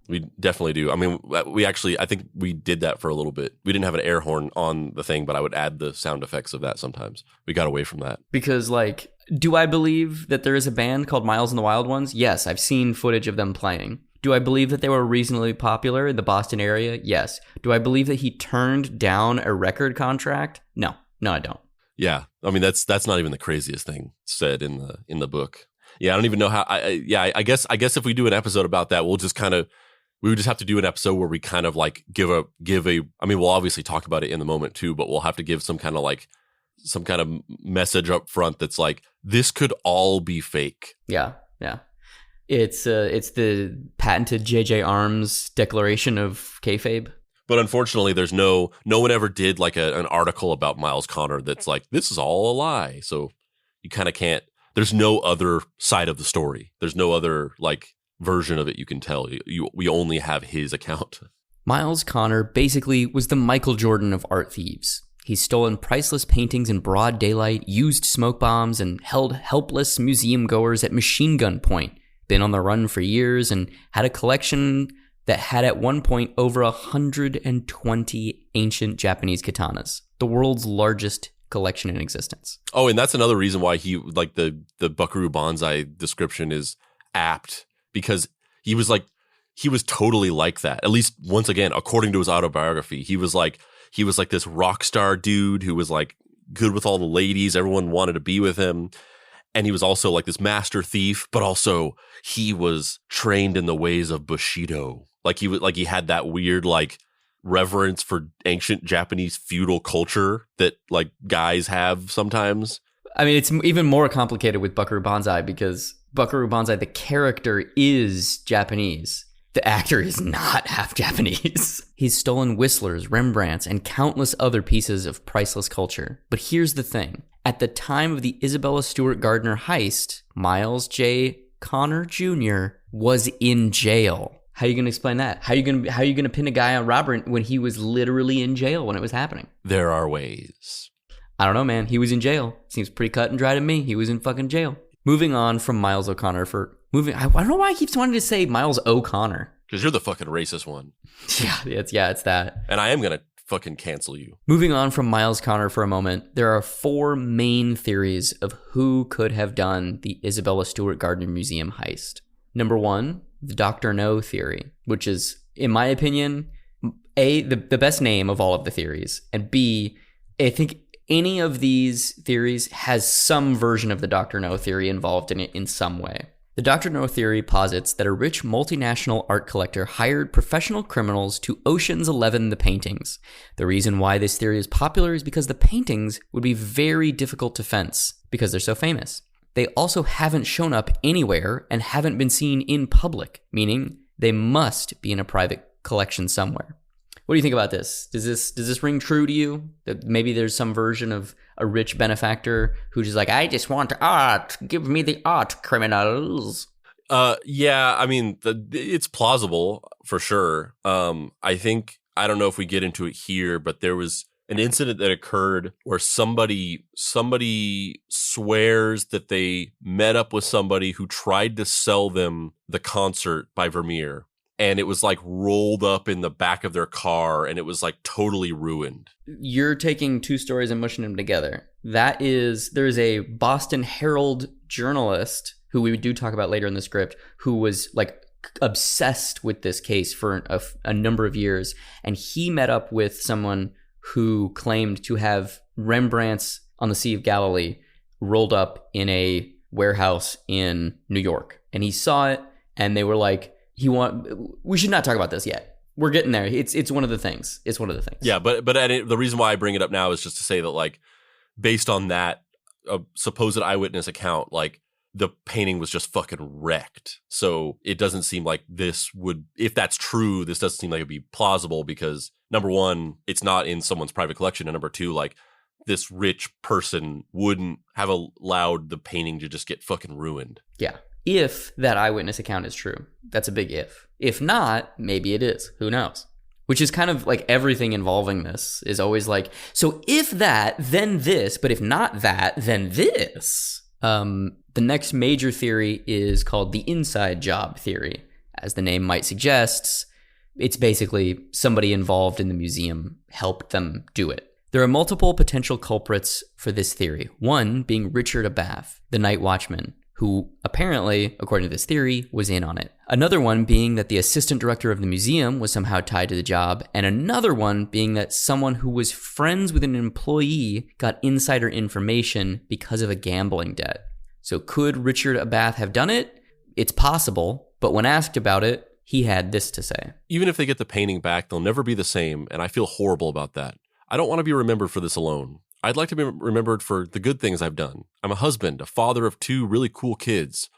We definitely do. I mean, I think we did that for a little bit. We didn't have an air horn on the thing, but I would add the sound effects of that sometimes. We got away from that. Because like, do I believe that there is a band called Miles and the Wild Ones? Yes, I've seen footage of them playing. Do I believe that they were reasonably popular in the Boston area? Yes. Do I believe that he turned down a record contract? No, I don't. Yeah, I mean that's not even the craziest thing said in the book. Yeah, I don't even know how. I guess if we do an episode about that, we would just have to do an episode where we kind of like give a. I mean, we'll obviously talk about it in the moment too, but we'll have to give some kind of message up front that's like, this could all be fake. Yeah. It's the patented J.J. Arms declaration of kayfabe. But unfortunately, there's no one ever did like an article about Miles Connor that's like, this is all a lie. So you kind of can't. There's no other side of the story. There's no other like version of it you can tell. We only have his account. Miles Connor basically was the Michael Jordan of art thieves. He's stolen priceless paintings in broad daylight, used smoke bombs, and held helpless museum goers at machine gun point. Been on the run for years and had a collection that had at one point over 120 ancient Japanese katanas, the world's largest collection in existence. Oh, and that's another reason why he like the Buckaroo Banzai description is apt, because he was totally like that. At least once again, according to his autobiography, he was like this rock star dude who was like good with all the ladies. Everyone wanted to be with him. And he was also like this master thief, but also he was trained in the ways of Bushido. Like he had that weird like reverence for ancient Japanese feudal culture that like guys have sometimes. I mean, it's even more complicated with Buckaroo Banzai because Buckaroo Banzai, the character, is Japanese. The actor is not half Japanese. He's stolen Whistlers, Rembrandts, and countless other pieces of priceless culture. But here's the thing. At the time of the Isabella Stewart Gardner heist, Miles J. Connor Jr. was in jail. How are you going to explain that? How are you going to pin a guy on robbery when he was literally in jail when it was happening? There are ways. I don't know, man. He was in jail. Seems pretty cut and dry to me. He was in fucking jail. Moving on from Miles O'Connor I don't know why I keep wanting to say Miles O'Connor. Because you're the fucking racist one. Yeah, it's that. And I am going to fucking cancel you. Moving on from Miles Connor for a moment, there are 4 main theories of who could have done the Isabella Stewart Gardner Museum heist. Number 1, the Dr. No theory, which is, in my opinion, A, the best name of all of the theories, and B, I think any of these theories has some version of the Dr. No theory involved in it in some way. The Dr. No theory posits that a rich multinational art collector hired professional criminals to Ocean's 11 the paintings. The reason why this theory is popular is because the paintings would be very difficult to fence because they're so famous. They also haven't shown up anywhere and haven't been seen in public, meaning they must be in a private collection somewhere. What do you think about this? Does this ring true to you? That maybe there's some version of a rich benefactor who's just like, I just want art. Give me the art, criminals. Yeah, I mean, it's plausible for sure. I think, I don't know if we get into it here, but there was an incident that occurred where somebody swears that they met up with somebody who tried to sell them the concert by Vermeer. And it was like rolled up in the back of their car and it was like totally ruined. You're taking 2 stories and mushing them together. There's a Boston Herald journalist who we do talk about later in the script who was like obsessed with this case for a number of years. And he met up with someone who claimed to have Rembrandts on the Sea of Galilee rolled up in a warehouse in New York. And he saw it and they were like, we should not talk about this yet. We're getting there. It's one of the things. It's one of the things. Yeah, but the reason why I bring it up now is just to say that, like, based on that supposed eyewitness account, like, the painting was just fucking wrecked. So it doesn't seem like this would, if that's true, this doesn't seem like it'd be plausible because, number 1, it's not in someone's private collection, and number 2, like, this rich person wouldn't have allowed the painting to just get fucking ruined. Yeah. If that eyewitness account is true. That's a big if. If not, maybe it is. Who knows? Which is kind of like everything involving this is always like, so if that, then this, but if not that, then this. The next major theory is called the inside job theory. As the name might suggest, it's basically somebody involved in the museum helped them do it. There are multiple potential culprits for this theory. One being Richard Abath, the night watchman, who apparently, according to this theory, was in on it. Another one being that the assistant director of the museum was somehow tied to the job, and another one being that someone who was friends with an employee got insider information because of a gambling debt. So could Richard Abath have done it? It's possible, but when asked about it, he had this to say. Even if they get the painting back, they'll never be the same, and I feel horrible about that. I don't want to be remembered for this alone. I'd like to be remembered for the good things I've done. I'm a husband, a father of 2 really cool kids.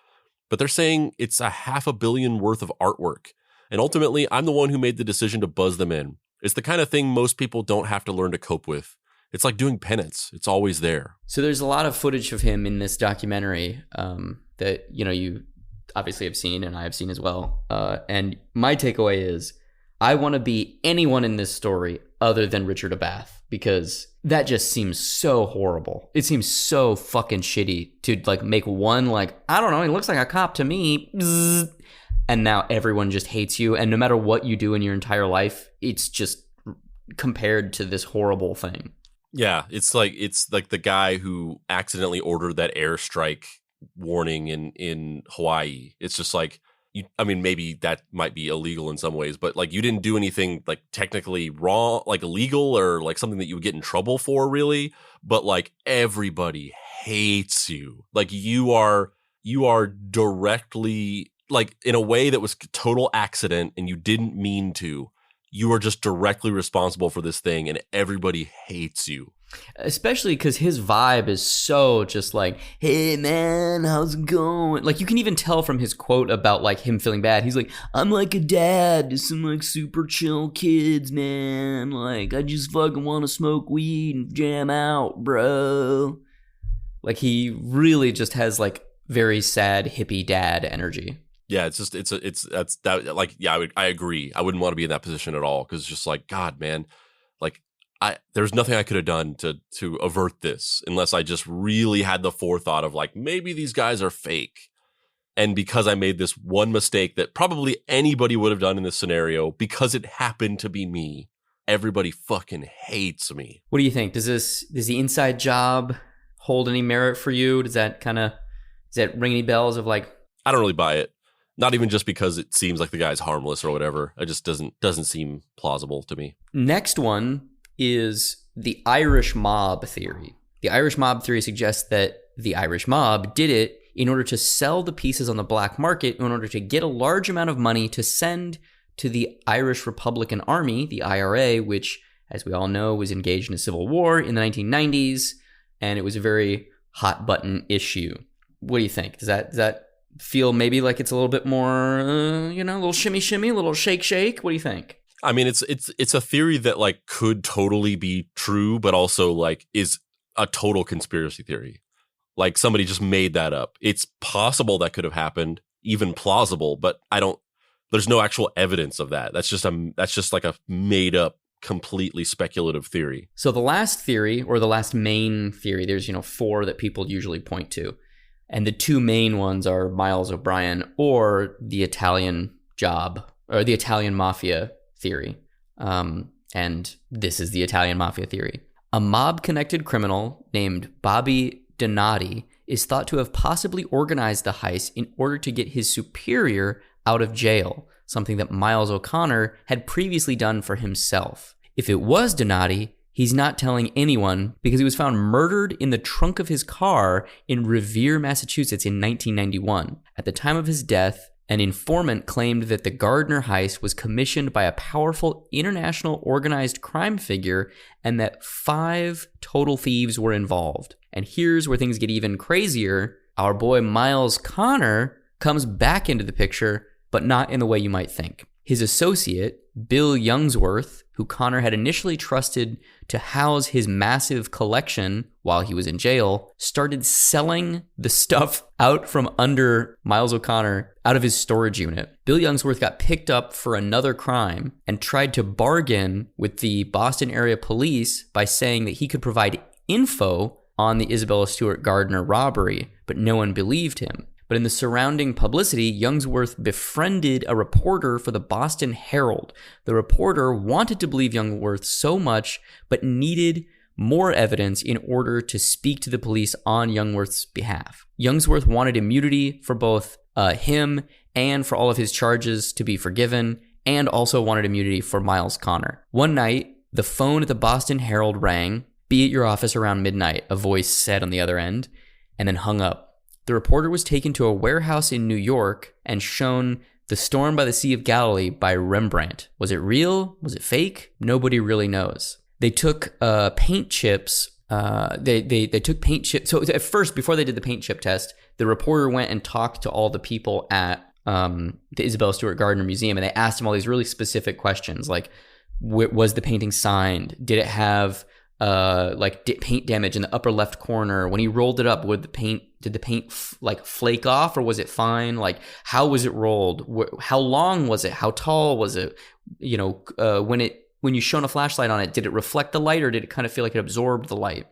But they're saying it's a $500 million worth of artwork. And ultimately, I'm the one who made the decision to buzz them in. It's the kind of thing most people don't have to learn to cope with. It's like doing penance. It's always there. So there's a lot of footage of him in this documentary that, you obviously have seen and I have seen as well. And my takeaway is I want to be anyone in this story other than Richard Abath, because that just seems so horrible. It seems so fucking shitty to make one I don't know, he looks like a cop to me. Bzzz, and now everyone just hates you. And no matter what you do in your entire life, it's just compared to this horrible thing. Yeah, it's like the guy who accidentally ordered that airstrike warning in Hawaii. It's just maybe that might be illegal in some ways, but you didn't do anything technically wrong, illegal or something that you would get in trouble for, really. But everybody hates you. You are directly in a way that was total accident and you didn't mean to. You are just directly responsible for this thing, and everybody hates you. Especially because his vibe is so just hey man, how's it going? You can even tell from his quote about him feeling bad. He's like, I'm like a dad to some super chill kids, man. I just fucking want to smoke weed and jam out, bro. He really just has very sad hippie dad energy. Yeah, I agree. I wouldn't want to be in that position at all, because it's just God, man, there's nothing I could have done to avert this unless I just really had the forethought of maybe these guys are fake. And because I made this one mistake that probably anybody would have done in this scenario, because it happened to be me, everybody fucking hates me. What do you think? Does the inside job hold any merit for you? Does that ring any bells of I don't really buy it. Not even just because it seems like the guy's harmless or whatever. It just doesn't seem plausible to me. Next one is the Irish mob theory. The Irish mob theory suggests that the Irish mob did it in order to sell the pieces on the black market in order to get a large amount of money to send to the Irish Republican Army, the IRA, which, as we all know, was engaged in a civil war in the 1990s, and it was a very hot button issue. What do you think? Does that feel maybe like it's a little bit more, a little shimmy, a little shake? What do you think? I mean, it's a theory that could totally be true, but also is a total conspiracy theory. Somebody just made that up. It's possible that could have happened, even plausible, but there's no actual evidence of that. That's just a made up, completely speculative theory. So the last theory, or the last main theory, there's 4 that people usually point to. And the 2 main ones are Miles O'Brien or the Italian job, or the Italian mafia theory. And this is the Italian mafia theory. A mob-connected criminal named Bobby Donati is thought to have possibly organized the heist in order to get his superior out of jail, something that Miles O'Connor had previously done for himself. If it was Donati, he's not telling anyone because he was found murdered in the trunk of his car in Revere, Massachusetts in 1991. At the time of his death, an informant claimed that the Gardner heist was commissioned by a powerful international organized crime figure and that 5 total thieves were involved. And here's where things get even crazier. Our boy Miles Connor comes back into the picture, but not in the way you might think. His associate, Bill Youngsworth, who Connor had initially trusted to house his massive collection while he was in jail, started selling the stuff out from under Miles O'Connor out of his storage unit. Bill Youngsworth got picked up for another crime and tried to bargain with the Boston area police by saying that he could provide info on the Isabella Stewart Gardner robbery, but no one believed him. But in the surrounding publicity, Youngsworth befriended a reporter for the Boston Herald. The reporter wanted to believe Youngsworth so much, but needed more evidence in order to speak to the police on Youngsworth's behalf. Youngsworth wanted immunity for both him and for all of his charges to be forgiven, and also wanted immunity for Miles Connor. One night, the phone at the Boston Herald rang. "Be at your office around midnight," a voice said on the other end, and then hung up. The reporter was taken to a warehouse in New York and shown The Storm by the Sea of Galilee by Rembrandt. Was it real? Was it fake? Nobody really knows. They took paint chips. They took paint chips. So at first, before they did the paint chip test, the reporter went and talked to all the people at the Isabella Stewart Gardner Museum, and they asked them all these really specific questions, like, was the painting signed? Did it have paint damage in the upper left corner? When he rolled it up, did the paint flake off, or was it fine? Like, how was it rolled? How long was it? How tall was it? When you shone a flashlight on it, did it reflect the light, or did it kind of feel like it absorbed the light?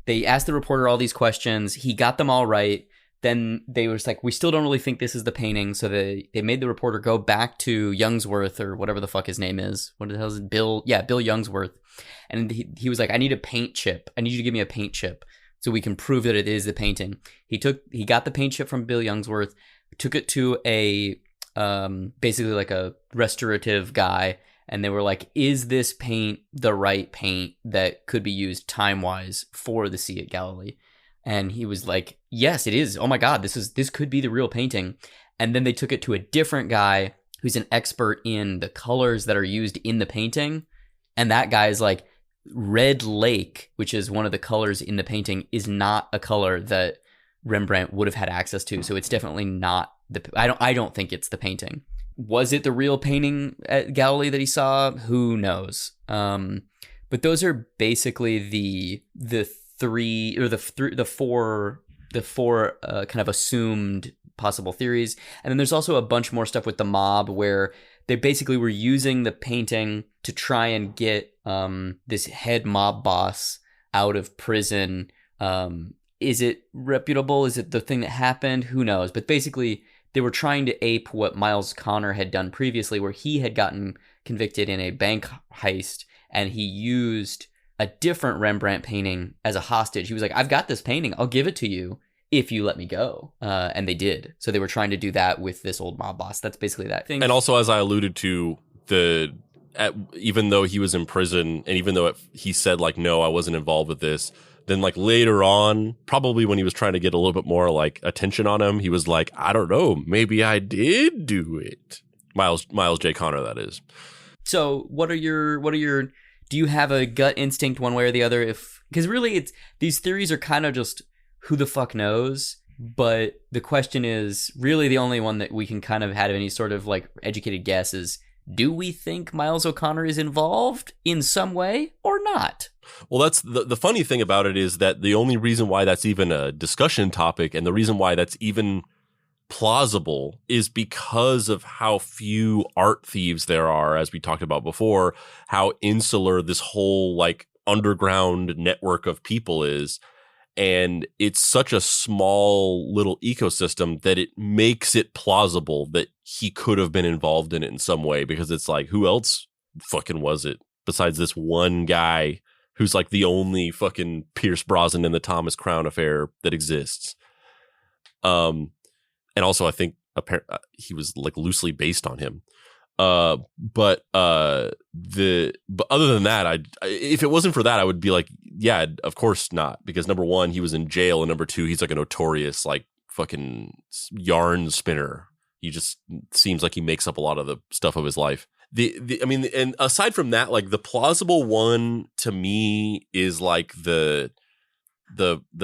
They asked the reporter all these questions. He got them all right. Then they was like, we still don't really think this is the painting. So they made the reporter go back to Youngsworth, or whatever the fuck his name is. What the hell is it? Bill Youngsworth. And he was like, I need a paint chip. I need you to give me a paint chip so we can prove that it is the painting. He got the paint chip from Bill Youngsworth, took it to a basically like a restorative guy, and they were like, is this paint the right paint that could be used time-wise for the Sea at Galilee? And he was like, yes, it is. Oh my God, this could be the real painting. And then they took it to a different guy who's an expert in the colors that are used in the painting. And that guy is like, red lake, which is one of the colors in the painting, is not a color that Rembrandt would have had access to. So it's definitely not I don't think it's the painting. Was it the real painting at Galilee that he saw? Who knows? But those are basically the four kind of assumed possible theories. And then there's also a bunch more stuff with the mob where they basically were using the painting to try and get this head mob boss out of prison. Is it reputable? Is it the thing that happened? Who knows? But basically, they were trying to ape what Miles Connor had done previously, where he had gotten convicted in a bank heist, and he used a different Rembrandt painting as a hostage. He was like, I've got this painting. I'll give it to you if you let me go. And they did. So they were trying to do that with this old mob boss. That's basically that thing. And also, as I alluded to, even though he was in prison, and even though he said, like, no, I wasn't involved with this, then, like, later on, probably when he was trying to get a little bit more, like, attention on him, he was like, I don't know, maybe I did do it. Miles J. Connor, that is. So what are your do you have a gut instinct one way or the other? Because really, these theories are kind of just who the fuck knows. But the question is really the only one that we can kind of have any sort of like educated guess is, do we think Miles O'Connor is involved in some way or not? Well, that's the funny thing about it is that the only reason why that's even a discussion topic, and the reason why that's even plausible, is because of how few art thieves there are, as we talked about before, how insular this whole like underground network of people is. And it's such a small little ecosystem that it makes it plausible that he could have been involved in it in some way, because it's like, who else fucking was it besides this one guy who's like the only fucking Pierce Brosnan in the Thomas Crown Affair that exists. And also I think he was like loosely based on him. But other than that, if it wasn't for that, I would be like, yeah, of course not. Because number one, he was in jail. And number two, he's like a notorious, like fucking yarn spinner. He just seems like he makes up a lot of the stuff of his life. And aside from that, like the plausible one to me is like the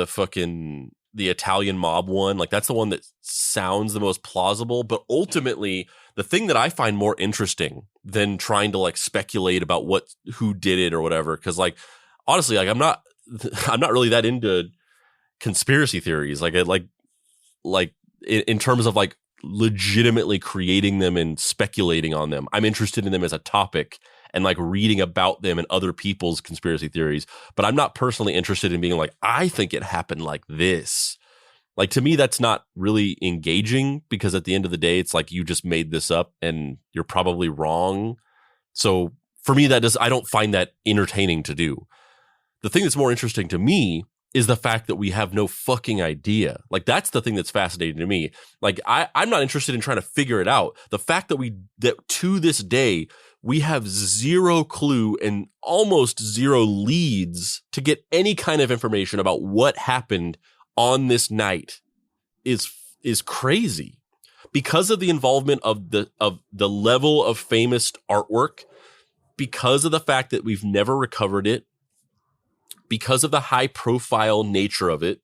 fucking the Italian mob one. Like that's the one that sounds the most plausible. But ultimately, the thing that I find more interesting than trying to like speculate about who did it or whatever, because like honestly, like I'm not really that into conspiracy theories. Like in terms of like legitimately creating them and speculating on them. I'm interested in them as a topic and like reading about them and other people's conspiracy theories. But I'm not personally interested in being like, I think it happened like this. Like to me, that's not really engaging, because at the end of the day, it's like you just made this up and you're probably wrong. So for me, I don't find that entertaining to do. The thing that's more interesting to me is the fact that we have no fucking idea. Like, that's the thing that's fascinating to me. Like, I'm not interested in trying to figure it out. The fact that to this day, we have zero clue and almost zero leads to get any kind of information about what happened on this night is crazy. Because of the involvement of the level of famous artwork, because of the fact that we've never recovered it, because of the high profile nature of it,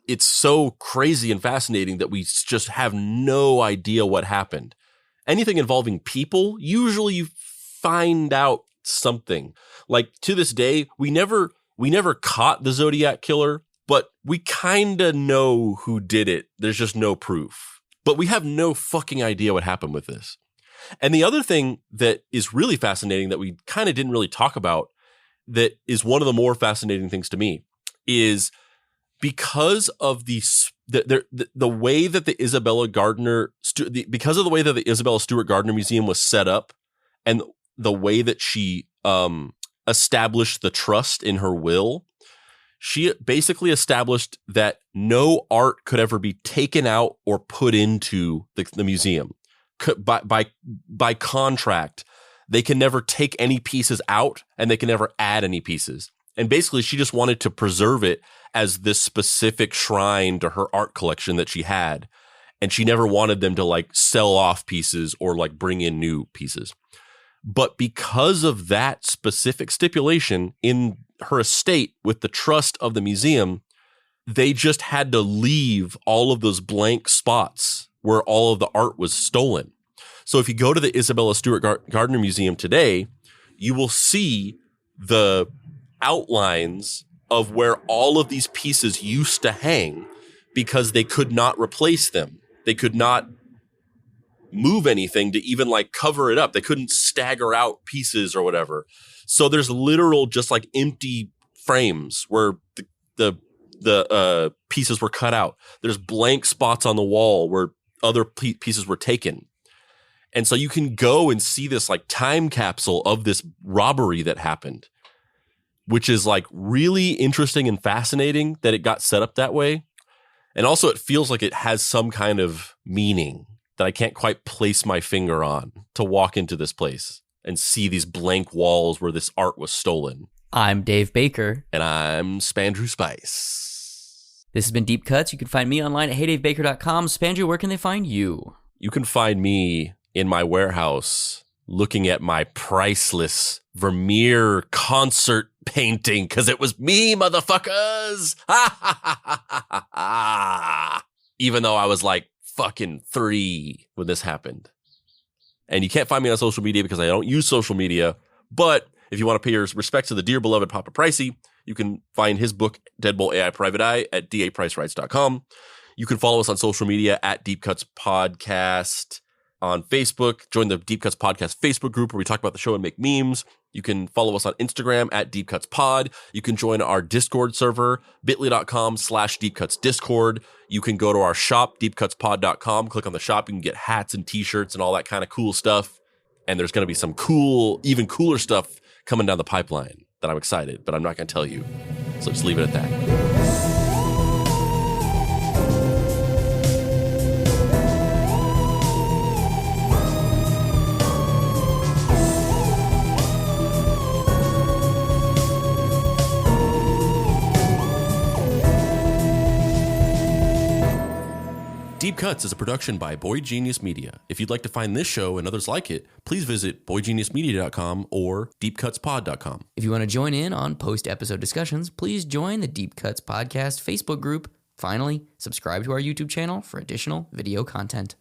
it's so crazy and fascinating that we just have no idea what happened. Anything involving people, usually you find out something. Like, to this day, we never caught the Zodiac killer, but we kind of know who did it. There's just no proof. But we have no fucking idea what happened with this. And the other thing that is really fascinating that we kind of didn't really talk about, that is one of the more fascinating things to me, is because of the way that the Isabella Stewart Gardner Museum was set up, and the way that she established the trust in her will, she basically established that no art could ever be taken out or put into the museum. By contract, they can never take any pieces out, and they can never add any pieces. And basically, she just wanted to preserve it as this specific shrine to her art collection that she had. And she never wanted them to like sell off pieces or like bring in new pieces. But because of that specific stipulation in her estate with the trust of the museum, they just had to leave all of those blank spots where all of the art was stolen. So if you go to the Isabella Stewart Gardner Museum today, you will see the outlines of where all of these pieces used to hang, because they could not replace them. They could not move anything to even like cover it up. They couldn't stagger out pieces or whatever. So there's literal just like empty frames where the pieces were cut out. There's blank spots on the wall where other pieces were taken. And so you can go and see this like time capsule of this robbery that happened, which is like really interesting and fascinating that it got set up that way. And also it feels like it has some kind of meaning that I can't quite place my finger on, to walk into this place and see these blank walls where this art was stolen. I'm Dave Baker. And I'm Spandrew Spice. This has been Deep Cuts. You can find me online at heydavebaker.com. Spandrew, where can they find you? You can find me in my warehouse looking at my priceless Vermeer concert painting, because it was me, motherfuckers. Even though I was like fucking 3 when this happened. And you can't find me on social media because I don't use social media. But if you want to pay your respects to the dear beloved Papa Pricey, you can find his book, Deadbolt AI Private Eye, at dapricerights.com. You can follow us on social media at Deep Cuts Podcast on Facebook. Join the Deep Cuts Podcast Facebook group where we talk about the show and make memes. You can follow us on Instagram at Deep Cuts Pod. You can join our Discord server, bit.ly.com/DeepCutsDiscord. You can go to our shop, deepcutspod.com, click on the shop. You can get hats and t-shirts and all that kind of cool stuff. And there's going to be some cool, even cooler stuff coming down the pipeline that I'm excited, but I'm not going to tell you. So just leave it at that. Deep Cuts is a production by Boy Genius Media. If you'd like to find this show and others like it, please visit boygeniusmedia.com or deepcutspod.com. If you want to join in on post-episode discussions, please join the Deep Cuts Podcast Facebook group. Finally, subscribe to our YouTube channel for additional video content.